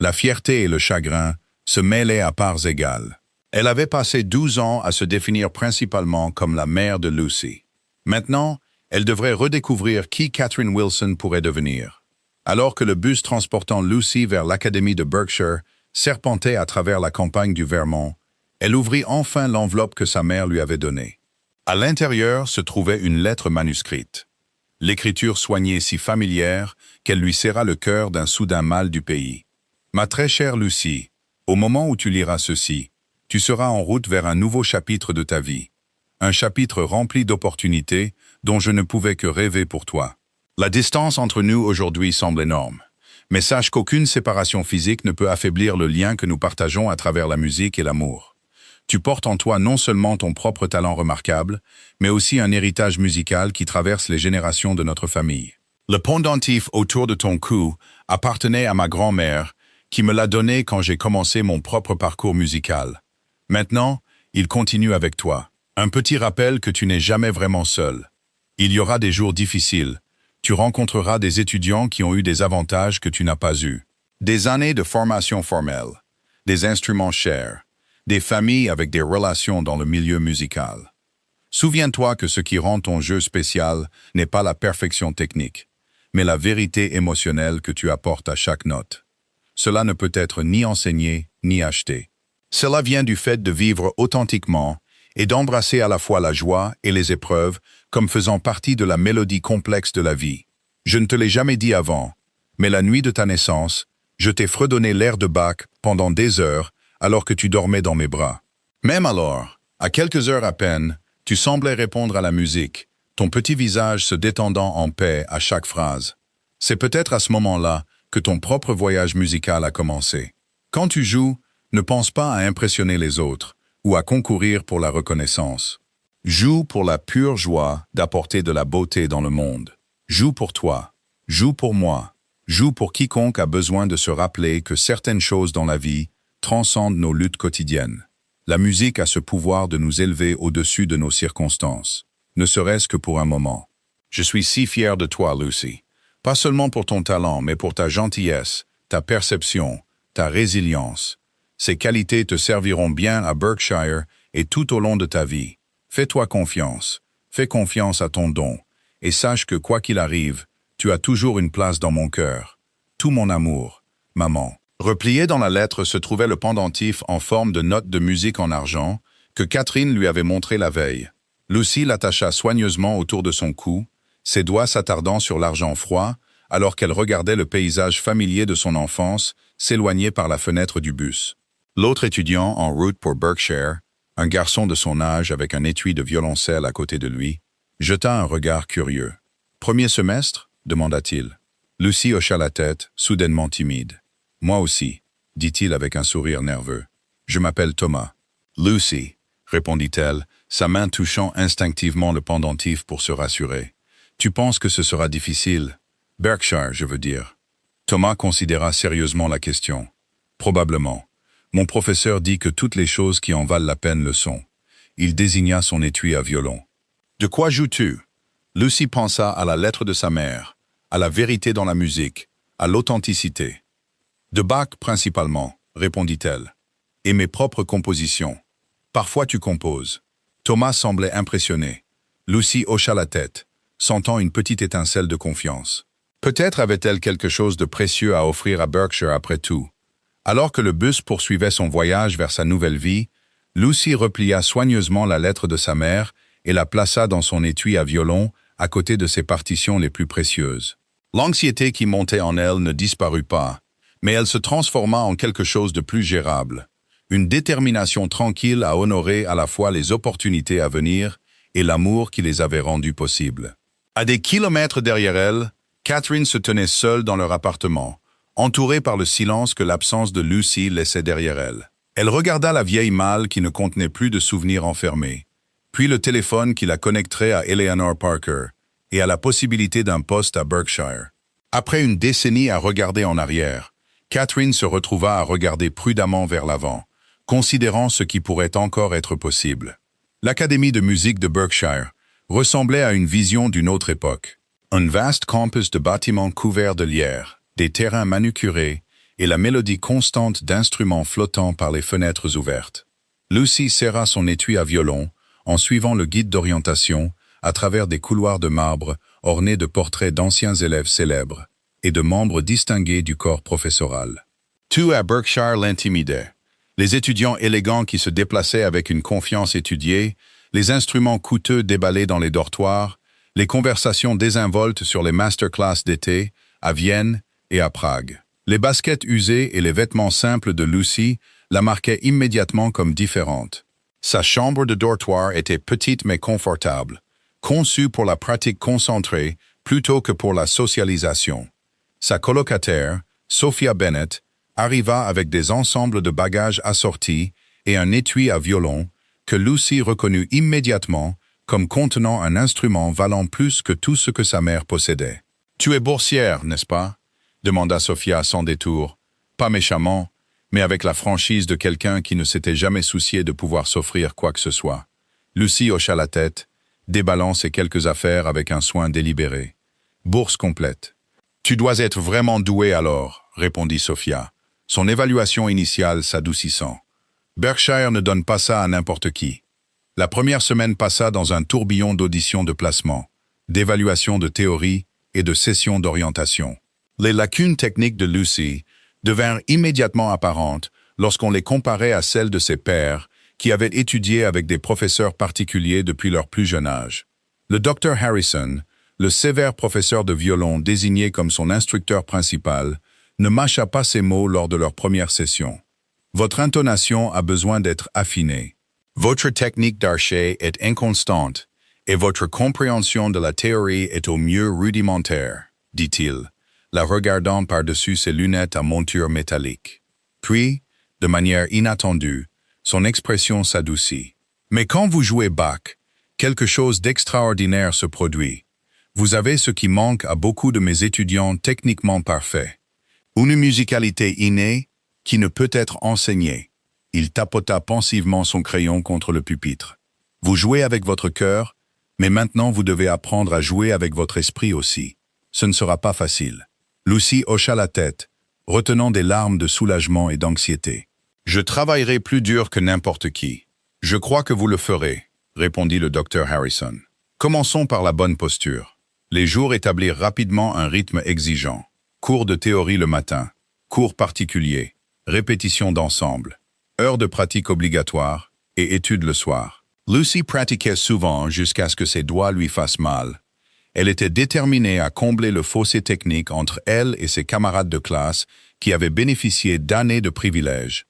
[SPEAKER 1] La fierté et le chagrin se mêlaient à parts égales. Elle avait passé 12 ans à se définir principalement comme la mère de Lucy. Maintenant, elle devrait redécouvrir qui Catherine Wilson pourrait devenir. Alors que le bus transportant Lucy vers l'Académie de Berkshire serpentait à travers la campagne du Vermont, elle ouvrit enfin l'enveloppe que sa mère lui avait donnée. À l'intérieur se trouvait une lettre manuscrite. L'écriture soignée si familière qu'elle lui serra le cœur d'un soudain mal du pays. « Ma très chère Lucy, au moment où tu liras ceci, tu seras en route vers un nouveau chapitre de ta vie. Un chapitre rempli d'opportunités dont je ne pouvais que rêver pour toi. La distance entre nous aujourd'hui semble énorme, mais sache qu'aucune séparation physique ne peut affaiblir le lien que nous partageons à travers la musique et l'amour. Tu portes en toi non seulement ton propre talent remarquable, mais aussi un héritage musical qui traverse les générations de notre famille. Le pendentif autour de ton cou appartenait à ma grand-mère, qui me l'a donné quand j'ai commencé mon propre parcours musical. Maintenant, il continue avec toi. Un petit rappel que tu n'es jamais vraiment seul. Il y aura des jours difficiles. Tu rencontreras des étudiants qui ont eu des avantages que tu n'as pas eus. Des années de formation formelle, des instruments chers, des familles avec des relations dans le milieu musical. Souviens-toi que ce qui rend ton jeu spécial n'est pas la perfection technique, mais la vérité émotionnelle que tu apportes à chaque note. Cela ne peut être ni enseigné, ni acheté. Cela vient du fait de vivre authentiquement et d'embrasser à la fois la joie et les épreuves comme faisant partie de la mélodie complexe de la vie. Je ne te l'ai jamais dit avant, mais la nuit de ta naissance, je t'ai fredonné l'air de Bach pendant des heures alors que tu dormais dans mes bras. Même alors, à quelques heures à peine, tu semblais répondre à la musique, ton petit visage se détendant en paix à chaque phrase. C'est peut-être à ce moment-là que ton propre voyage musical a commencé. Quand tu joues, ne pense pas à impressionner les autres ou à concourir pour la reconnaissance. Joue pour la pure joie d'apporter de la beauté dans le monde. Joue pour toi, joue pour moi, joue pour quiconque a besoin de se rappeler que certaines choses dans la vie transcendent nos luttes quotidiennes. La musique a ce pouvoir de nous élever au-dessus de nos circonstances, ne serait-ce que pour un moment. Je suis si fier de toi, Lucy. Pas seulement pour ton talent, mais pour ta gentillesse, ta perception, ta résilience. Ces qualités te serviront bien à Berkshire et tout au long de ta vie. Fais-toi confiance, fais confiance à ton don, et sache que quoi qu'il arrive, tu as toujours une place dans mon cœur. Tout mon amour, maman. Replié dans la lettre se trouvait le pendentif en forme de note de musique en argent que Catherine lui avait montré la veille. Lucy l'attacha soigneusement autour de son cou, ses doigts s'attardant sur l'argent froid, alors qu'elle regardait le paysage familier de son enfance s'éloigner par la fenêtre du bus. L'autre étudiant en route pour Berkshire, un garçon de son âge avec un étui de violoncelle à côté de lui, jeta un regard curieux. « Premier semestre » demanda-t-il. Lucy hocha la tête, soudainement timide. « Moi aussi » dit-il avec un sourire nerveux. « Je m'appelle Thomas. »« Lucy » répondit-elle, sa main touchant instinctivement le pendentif pour se rassurer. « Tu penses que ce sera difficile ? Berkshire, je veux dire. » Thomas considéra sérieusement la question. « Probablement. Mon professeur dit que toutes les choses qui en valent la peine le sont. » Il désigna son étui à violon. « De quoi joues-tu » Lucy pensa à la lettre de sa mère, à la vérité dans la musique, à l'authenticité. « De Bach principalement, répondit-elle. Et mes propres compositions. Parfois tu composes. » Thomas semblait impressionné. Lucy hocha la tête, sentant une petite étincelle de confiance. Peut-être avait-elle quelque chose de précieux à offrir à Berkshire après tout. Alors que le bus poursuivait son voyage vers sa nouvelle vie, Lucy replia soigneusement la lettre de sa mère et la plaça dans son étui à violon à côté de ses partitions les plus précieuses. L'anxiété qui montait en elle ne disparut pas, mais elle se transforma en quelque chose de plus gérable, une détermination tranquille à honorer à la fois les opportunités à venir et l'amour qui les avait rendues possibles. À des kilomètres derrière elle, Catherine se tenait seule dans leur appartement, entourée par le silence que l'absence de Lucy laissait derrière elle. Elle regarda la vieille malle qui ne contenait plus de souvenirs enfermés, puis le téléphone qui la connecterait à Eleanor Parker et à la possibilité d'un poste à Berkshire. Après une décennie à regarder en arrière, Catherine se retrouva à regarder prudemment vers l'avant, considérant ce qui pourrait encore être possible. L'Académie de musique de Berkshire ressemblait à une vision d'une autre époque. Un vaste campus de bâtiments couverts de lierre, des terrains manucurés et la mélodie constante d'instruments flottants par les fenêtres ouvertes. Lucy serra son étui à violon en suivant le guide d'orientation à travers des couloirs de marbre ornés de portraits d'anciens élèves célèbres et de membres distingués du corps professoral. Tout à Berkshire l'intimidait. Les étudiants élégants qui se déplaçaient avec une confiance étudiée, les instruments coûteux déballés dans les dortoirs, les conversations désinvoltes sur les masterclass d'été, à Vienne et à Prague. Les baskets usées et les vêtements simples de Lucy la marquaient immédiatement comme différente. Sa chambre de dortoir était petite mais confortable, conçue pour la pratique concentrée plutôt que pour la socialisation. Sa colocataire, Sophia Bennett, arriva avec des ensembles de bagages assortis et un étui à violon que Lucy reconnut immédiatement comme contenant un instrument valant plus que tout ce que sa mère possédait. « Tu es boursière, n'est-ce pas ?» demanda Sophia sans détour, pas méchamment, mais avec la franchise de quelqu'un qui ne s'était jamais soucié de pouvoir s'offrir quoi que ce soit. Lucy hocha la tête, déballant ses quelques affaires avec un soin délibéré. « Bourse complète. »« Tu dois être vraiment doué alors, » répondit Sophia, son évaluation initiale s'adoucissant. « Berkshire ne donne pas ça à n'importe qui. » La première semaine passa dans un tourbillon d'auditions de placement, d'évaluation de théorie et de sessions d'orientation. Les lacunes techniques de Lucy devinrent immédiatement apparentes lorsqu'on les comparait à celles de ses pairs qui avaient étudié avec des professeurs particuliers depuis leur plus jeune âge. Le Dr Harrison, le sévère professeur de violon désigné comme son instructeur principal, ne mâcha pas ses mots lors de leur première session. Votre intonation a besoin d'être affinée. Votre technique d'archet est inconstante et votre compréhension de la théorie est au mieux rudimentaire, dit-il, la regardant par-dessus ses lunettes à monture métallique. Puis, de manière inattendue, son expression s'adoucit. Mais quand vous jouez Bach, quelque chose d'extraordinaire se produit. Vous avez ce qui manque à beaucoup de mes étudiants techniquement parfaits. Une musicalité innée qui ne peut être enseignée. Il tapota pensivement son crayon contre le pupitre. Vous jouez avec votre cœur, mais maintenant vous devez apprendre à jouer avec votre esprit aussi. Ce ne sera pas facile. Lucy hocha la tête, retenant des larmes de soulagement et d'anxiété. Je travaillerai plus dur que n'importe qui. Je crois que vous le ferez, répondit le Dr Harrison. Commençons par la bonne posture. Les jours établirent rapidement un rythme exigeant. Cours de théorie le matin, cours particuliers, répétition d'ensemble, heures de pratique obligatoire et études le soir. Lucy pratiquait souvent jusqu'à ce que ses doigts lui fassent mal. Elle était déterminée à combler le fossé technique entre elle et ses camarades de classe qui avaient bénéficié d'années de privilèges.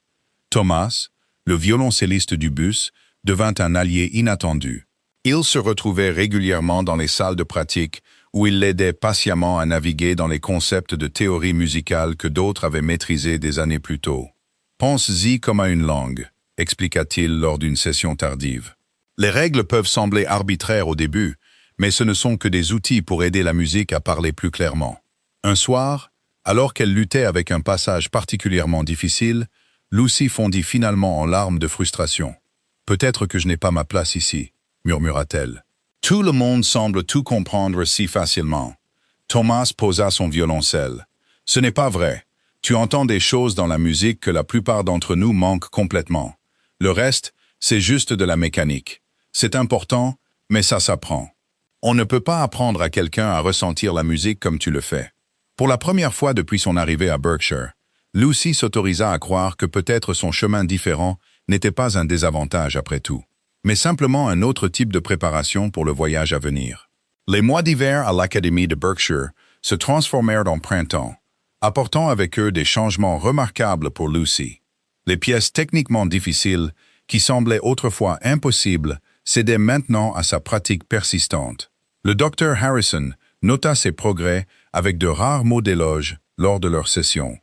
[SPEAKER 1] Thomas, le violoncelliste du bus, devint un allié inattendu. Il se retrouvait régulièrement dans les salles de pratique où il l'aidait patiemment à naviguer dans les concepts de théorie musicale que d'autres avaient maîtrisés des années plus tôt. « Pense-y comme à une langue », expliqua-t-il lors d'une session tardive. Les règles peuvent sembler arbitraires au début, mais ce ne sont que des outils pour aider la musique à parler plus clairement. Un soir, alors qu'elle luttait avec un passage particulièrement difficile, Lucy fondit finalement en larmes de frustration. « Peut-être que je n'ai pas ma place ici », murmura-t-elle. Tout le monde semble tout comprendre si facilement. Thomas posa son violoncelle. « Ce n'est pas vrai. Tu entends des choses dans la musique que la plupart d'entre nous manquent complètement. Le reste, c'est juste de la mécanique. C'est important, mais ça s'apprend. On ne peut pas apprendre à quelqu'un à ressentir la musique comme tu le fais. » Pour la première fois depuis son arrivée à Berkshire, Lucy s'autorisa à croire que peut-être son chemin différent n'était pas un désavantage après tout, mais simplement un autre type de préparation pour le voyage à venir. Les mois d'hiver à l'Académie de Berkshire se transformèrent en printemps, apportant avec eux des changements remarquables pour Lucy. Les pièces techniquement difficiles, qui semblaient autrefois impossibles, cédaient maintenant à sa pratique persistante. Le Dr Harrison nota ses progrès avec de rares mots d'éloge lors de leur session.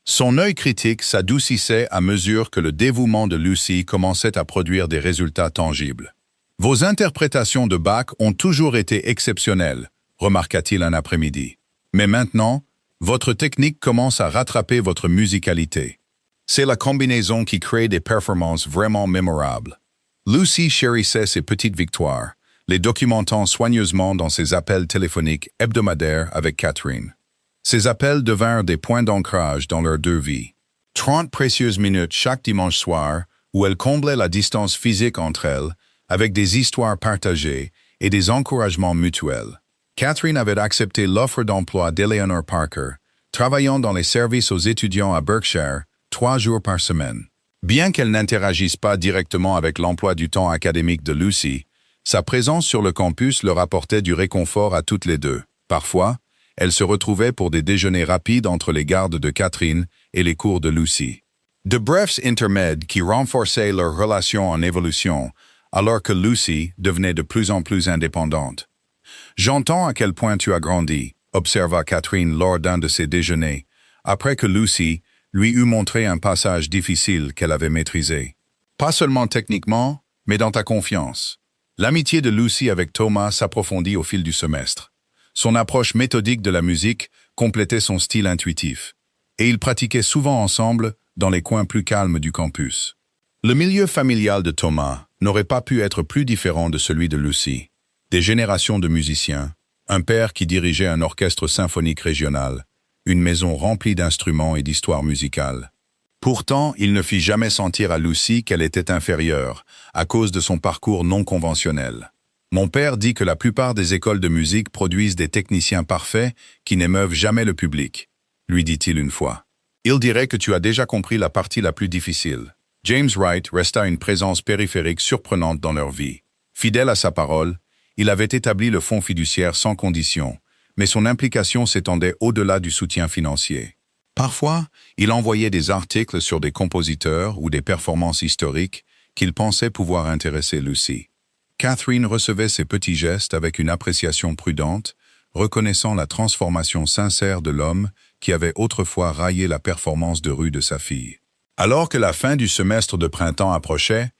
[SPEAKER 1] Son œil critique s'adoucissait à mesure que le dévouement de Lucy commençait à produire des résultats tangibles. « Vos interprétations de Bach ont toujours été exceptionnelles, remarqua-t-il un après-midi. Mais maintenant, votre technique commence à rattraper votre musicalité. C'est la combinaison qui crée des performances vraiment mémorables. » Lucy chérissait ses petites victoires, les documentant soigneusement dans ses appels téléphoniques hebdomadaires avec Catherine. Ces appels devinrent des points d'ancrage dans leurs deux vies. 30 précieuses minutes chaque dimanche soir où elle comblait la distance physique entre elles avec des histoires partagées et des encouragements mutuels. Catherine avait accepté l'offre d'emploi d'Eleanor Parker, travaillant dans les services aux étudiants à Berkshire 3 jours par semaine. Bien qu'elle n'interagisse pas directement avec l'emploi du temps académique de Lucy, sa présence sur le campus leur apportait du réconfort à toutes les deux. Parfois, elle se retrouvait pour des déjeuners rapides entre les gardes de Catherine et les cours de Lucy. De brefs intermèdes qui renforçaient leur relation en évolution, alors que Lucy devenait de plus en plus indépendante. « J'entends à quel point tu as grandi », observa Catherine lors d'un de ces déjeuners, après que Lucy lui eut montré un passage difficile qu'elle avait maîtrisé. Pas seulement techniquement, mais dans ta confiance. L'amitié de Lucy avec Thomas s'approfondit au fil du semestre. Son approche méthodique de la musique complétait son style intuitif, et ils pratiquaient souvent ensemble dans les coins plus calmes du campus. Le milieu familial de Thomas n'aurait pas pu être plus différent de celui de Lucy. Des générations de musiciens, un père qui dirigeait un orchestre symphonique régional, une maison remplie d'instruments et d'histoires musicales. Pourtant, il ne fit jamais sentir à Lucy qu'elle était inférieure, à cause de son parcours non conventionnel. « Mon père dit que la plupart des écoles de musique produisent des techniciens parfaits qui n'émeuvent jamais le public, » lui dit-il une fois. « Il dirait que tu as déjà compris la partie la plus difficile. » James Wright resta une présence périphérique surprenante dans leur vie. Fidèle à sa parole, il avait établi le fonds fiduciaire sans condition, mais son implication s'étendait au-delà du soutien financier. Parfois, il envoyait des articles sur des compositeurs ou des performances historiques qu'il pensait pouvoir intéresser Lucy. Catherine recevait ces petits gestes avec une appréciation prudente, reconnaissant la transformation sincère de l'homme qui avait autrefois raillé la performance de rue de sa fille. Alors que la fin du semestre de printemps approchait,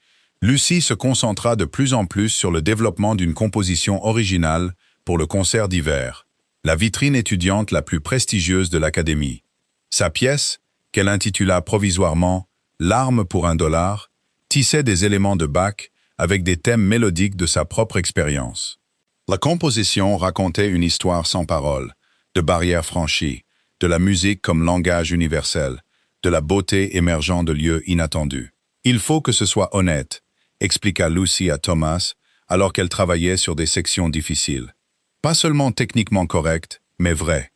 [SPEAKER 1] Lucy se concentra de plus en plus sur le développement d'une composition originale pour le concert d'hiver, la vitrine étudiante la plus prestigieuse de l'Académie. Sa pièce, qu'elle intitula provisoirement « L'arme pour $1 », tissait des éléments de Bach avec des thèmes mélodiques de sa propre expérience. La composition racontait une histoire sans parole, de barrières franchies, de la musique comme langage universel, de la beauté émergeant de lieux inattendus. « Il faut que ce soit honnête », expliqua Lucy à Thomas alors qu'elle travaillait sur des sections difficiles. Pas seulement techniquement correct, mais vrai.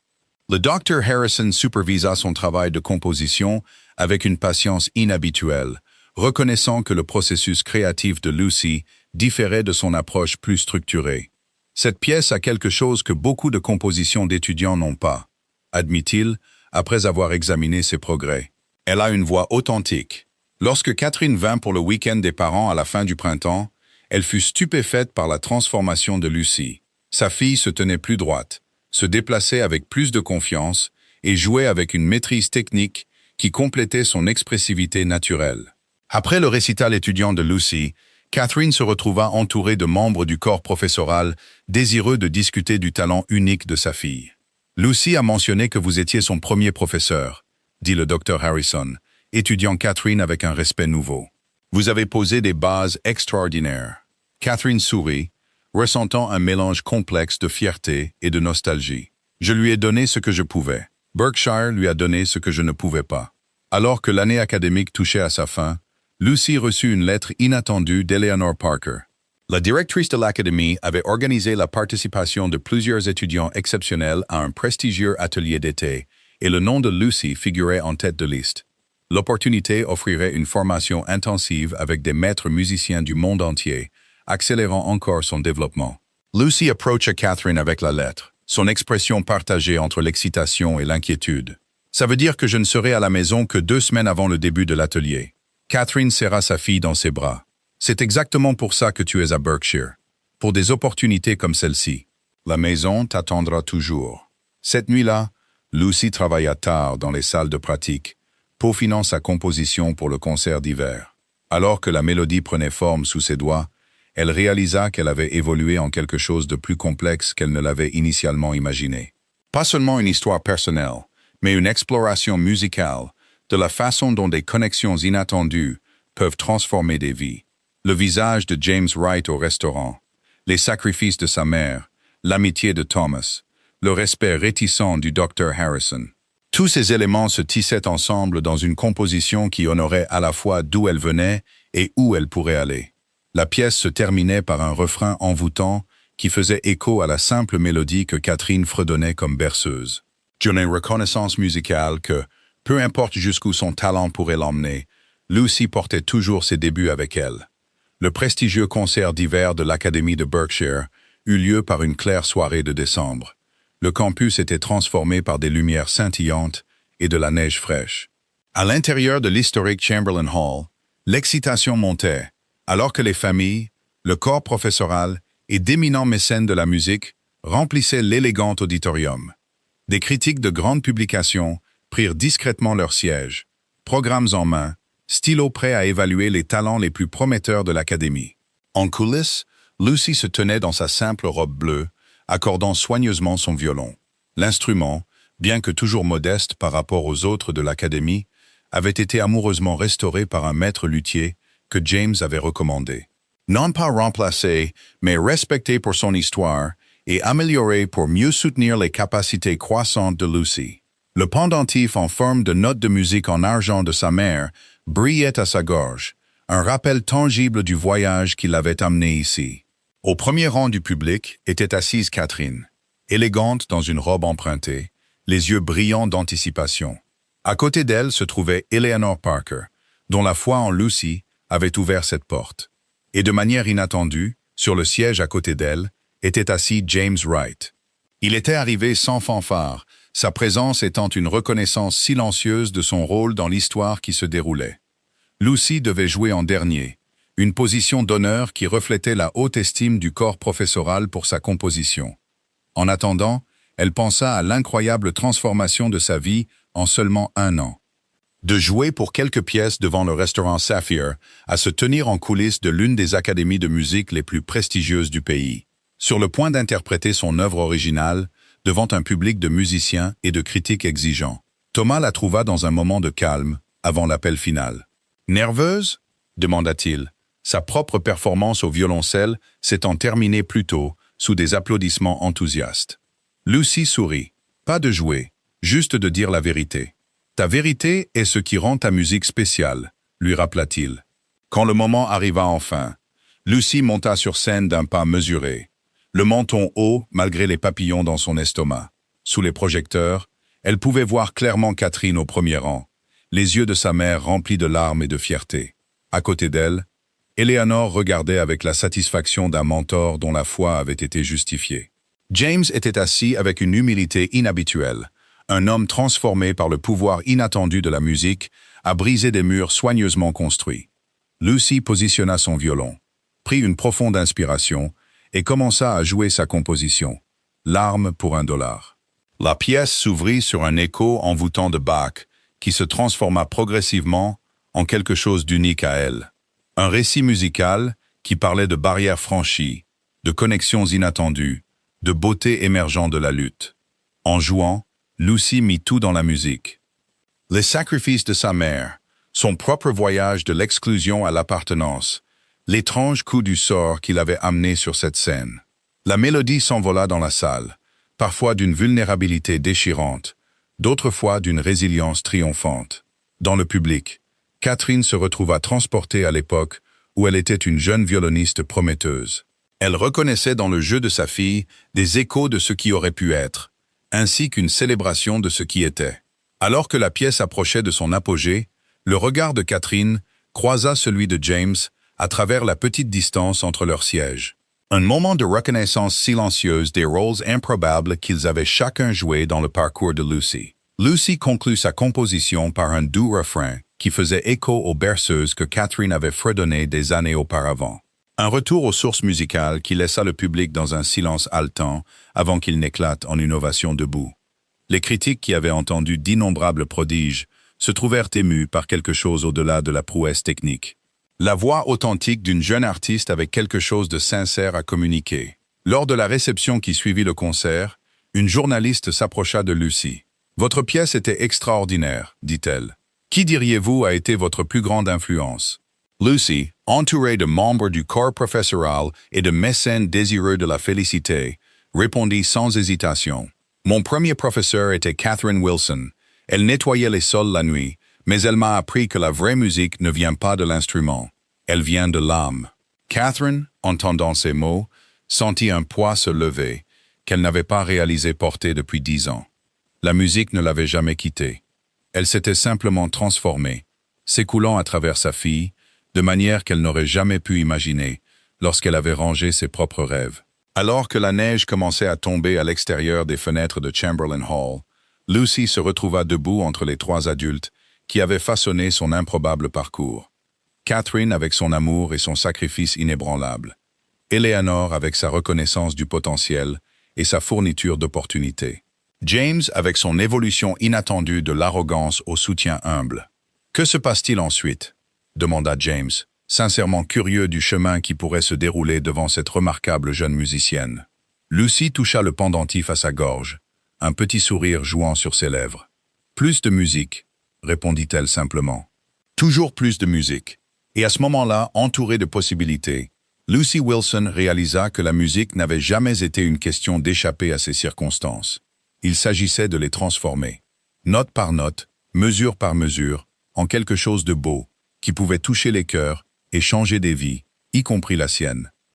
[SPEAKER 1] Le Dr. Harrison supervisa son travail de composition avec une patience inhabituelle, reconnaissant que le processus créatif de Lucy différait de son approche plus structurée. Cette pièce a quelque chose que beaucoup de compositions d'étudiants n'ont pas, admit-il, après avoir examiné ses progrès. Elle a une voix authentique. Lorsque Catherine vint pour le week-end des parents à la fin du printemps, elle fut stupéfaite par la transformation de Lucy. Sa fille se tenait plus droite, se déplaçait avec plus de confiance et jouait avec une maîtrise technique qui complétait son expressivité naturelle. Après le récital étudiant de Lucy, Catherine se retrouva entourée de membres du corps professoral désireux de discuter du talent unique de sa fille. « Lucy a mentionné que vous étiez son premier professeur », dit le Dr. Harrison, étudiant Catherine avec un respect nouveau. « Vous avez posé des bases extraordinaires. » Catherine sourit, ressentant un mélange complexe de fierté et de nostalgie. « Je lui ai donné ce que je pouvais. Berkshire lui a donné ce que je ne pouvais pas. » Alors que l'année académique touchait à sa fin, Lucy reçut une lettre inattendue d'Eleanor Parker. La directrice de l'Académie avait organisé la participation de plusieurs étudiants exceptionnels à un prestigieux atelier d'été, et le nom de Lucy figurait en tête de liste. L'opportunité offrirait une formation intensive avec des maîtres musiciens du monde entier, accélérant encore son développement. Lucy approcha Catherine avec la lettre, son expression partagée entre l'excitation et l'inquiétude. « Ça veut dire que je ne serai à la maison que 2 semaines avant le début de l'atelier. » Catherine serra sa fille dans ses bras. « C'est exactement pour ça que tu es à Berkshire. Pour des opportunités comme celle-ci. La maison t'attendra toujours. » Cette nuit-là, Lucy travailla tard dans les salles de pratique, peaufinant sa composition pour le concert d'hiver. Alors que la mélodie prenait forme sous ses doigts, elle réalisa qu'elle avait évolué en quelque chose de plus complexe qu'elle ne l'avait initialement imaginé. Pas seulement une histoire personnelle, mais une exploration musicale de la façon dont des connexions inattendues peuvent transformer des vies. Le visage de James Wright au restaurant, les sacrifices de sa mère, l'amitié de Thomas, le respect réticent du Dr. Harrison. Tous ces éléments se tissaient ensemble dans une composition qui honorait à la fois d'où elle venait et où elle pourrait aller. La pièce se terminait par un refrain envoûtant qui faisait écho à la simple mélodie que Catherine fredonnait comme berceuse. D'une reconnaissance musicale que, peu importe jusqu'où son talent pourrait l'emmener, Lucy portait toujours ses débuts avec elle. Le prestigieux concert d'hiver de l'Académie de Berkshire eut lieu par une claire soirée de décembre. Le campus était transformé par des lumières scintillantes et de la neige fraîche. À l'intérieur de l'historique Chamberlain Hall, l'excitation montait, alors que les familles, le corps professoral et d'éminents mécènes de la musique remplissaient l'élégant auditorium. Des critiques de grandes publications prirent discrètement leurs sièges, programmes en main, stylos prêts à évaluer les talents les plus prometteurs de l'Académie. En coulisses, Lucy se tenait dans sa simple robe bleue, accordant soigneusement son violon. L'instrument, bien que toujours modeste par rapport aux autres de l'Académie, avait été amoureusement restauré par un maître luthier que James avait recommandé. Non pas remplacé, mais respecté pour son histoire et amélioré pour mieux soutenir les capacités croissantes de Lucy. Le pendentif en forme de note de musique en argent de sa mère brillait à sa gorge, un rappel tangible du voyage qui l'avait amené ici. Au premier rang du public était assise Catherine, élégante dans une robe empruntée, les yeux brillants d'anticipation. À côté d'elle se trouvait Eleanor Parker, dont la foi en Lucy avait ouvert cette porte. Et de manière inattendue, sur le siège à côté d'elle, était assis James Wright. Il était arrivé sans fanfare, sa présence étant une reconnaissance silencieuse de son rôle dans l'histoire qui se déroulait. Lucy devait jouer en dernier, une position d'honneur qui reflétait la haute estime du corps professoral pour sa composition. En attendant, elle pensa à l'incroyable transformation de sa vie en seulement 1 an. De jouer pour quelques pièces devant le restaurant Saphir à se tenir en coulisses de l'une des académies de musique les plus prestigieuses du pays. Sur le point d'interpréter son œuvre originale devant un public de musiciens et de critiques exigeants. Thomas la trouva dans un moment de calme avant l'appel final. « Nerveuse ?» demanda-t-il. Sa propre performance au violoncelle s'étant terminée plus tôt, sous des applaudissements enthousiastes. Lucy sourit. Pas de jouer, juste de dire la vérité. Ta vérité est ce qui rend ta musique spéciale, lui rappela-t-il. Quand le moment arriva enfin, Lucy monta sur scène d'un pas mesuré, le menton haut malgré les papillons dans son estomac. Sous les projecteurs, elle pouvait voir clairement Catherine au premier rang, les yeux de sa mère remplis de larmes et de fierté. À côté d'elle, Eleanor regardait avec la satisfaction d'un mentor dont la foi avait été justifiée. James était assis avec une humilité inhabituelle, un homme transformé par le pouvoir inattendu de la musique à briser des murs soigneusement construits. Lucy positionna son violon, prit une profonde inspiration et commença à jouer sa composition, L'arme pour $1. La pièce s'ouvrit sur un écho envoûtant de Bach qui se transforma progressivement en quelque chose d'unique à elle. Un récit musical qui parlait de barrières franchies, de connexions inattendues, de beauté émergeant de la lutte. En jouant, Lucy mit tout dans la musique. Les sacrifices de sa mère, son propre voyage de l'exclusion à l'appartenance, l'étrange coup du sort qui l'avait amené sur cette scène. La mélodie s'envola dans la salle, parfois d'une vulnérabilité déchirante, d'autres fois d'une résilience triomphante. Dans le public, Catherine se retrouva transportée à l'époque où elle était une jeune violoniste prometteuse. Elle reconnaissait dans le jeu de sa fille des échos de ce qui aurait pu être, ainsi qu'une célébration de ce qui était. Alors que la pièce approchait de son apogée, le regard de Catherine croisa celui de James à travers la petite distance entre leurs sièges. Un moment de reconnaissance silencieuse des rôles improbables qu'ils avaient chacun joués dans le parcours de Lucy. Lucy conclut sa composition par un doux refrain qui faisait écho aux berceuses que Catherine avait fredonnées des années auparavant. Un retour aux sources musicales qui laissa le public dans un silence haletant avant qu'il n'éclate en une ovation debout. Les critiques qui avaient entendu d'innombrables prodiges se trouvèrent émus par quelque chose au-delà de la prouesse technique. La voix authentique d'une jeune artiste avec quelque chose de sincère à communiquer. Lors de la réception qui suivit le concert, une journaliste s'approcha de Lucy. « Votre pièce était extraordinaire, dit-elle. Qui diriez-vous a été votre plus grande influence ?» Lucy, entourée de membres du corps professoral et de mécènes désireux de la félicité, répondit sans hésitation. Mon premier professeur était Catherine Wilson. Elle nettoyait les sols la nuit, mais elle m'a appris que la vraie musique ne vient pas de l'instrument. Elle vient de l'âme. Catherine, entendant ces mots, sentit un poids se lever, qu'elle n'avait pas réalisé porter depuis 10 ans. La musique ne l'avait jamais quittée. Elle s'était simplement transformée, s'écoulant à travers sa fille, de manière qu'elle n'aurait jamais pu imaginer lorsqu'elle avait rangé ses propres rêves. Alors que la neige commençait à tomber à l'extérieur des fenêtres de Chamberlain Hall, Lucy se retrouva debout entre les 3 adultes qui avaient façonné son improbable parcours. Catherine avec son amour et son sacrifice inébranlable. Eleanor avec sa reconnaissance du potentiel et sa fourniture d'opportunités. James avec son évolution inattendue de l'arrogance au soutien humble. « Que se passe-t-il ensuite ?» demanda James, sincèrement curieux du chemin qui pourrait se dérouler devant cette remarquable jeune musicienne. Lucy toucha le pendentif à sa gorge, un petit sourire jouant sur ses lèvres. « Plus de musique », répondit-elle simplement. « Toujours plus de musique. » Et à ce moment-là, entourée de possibilités, Lucy Wilson réalisa que la musique n'avait jamais été une question d'échapper à ces circonstances. Il s'agissait de les transformer, note par note, mesure par mesure, en quelque chose de beau, qui pouvait toucher les cœurs et changer des vies, y compris la sienne.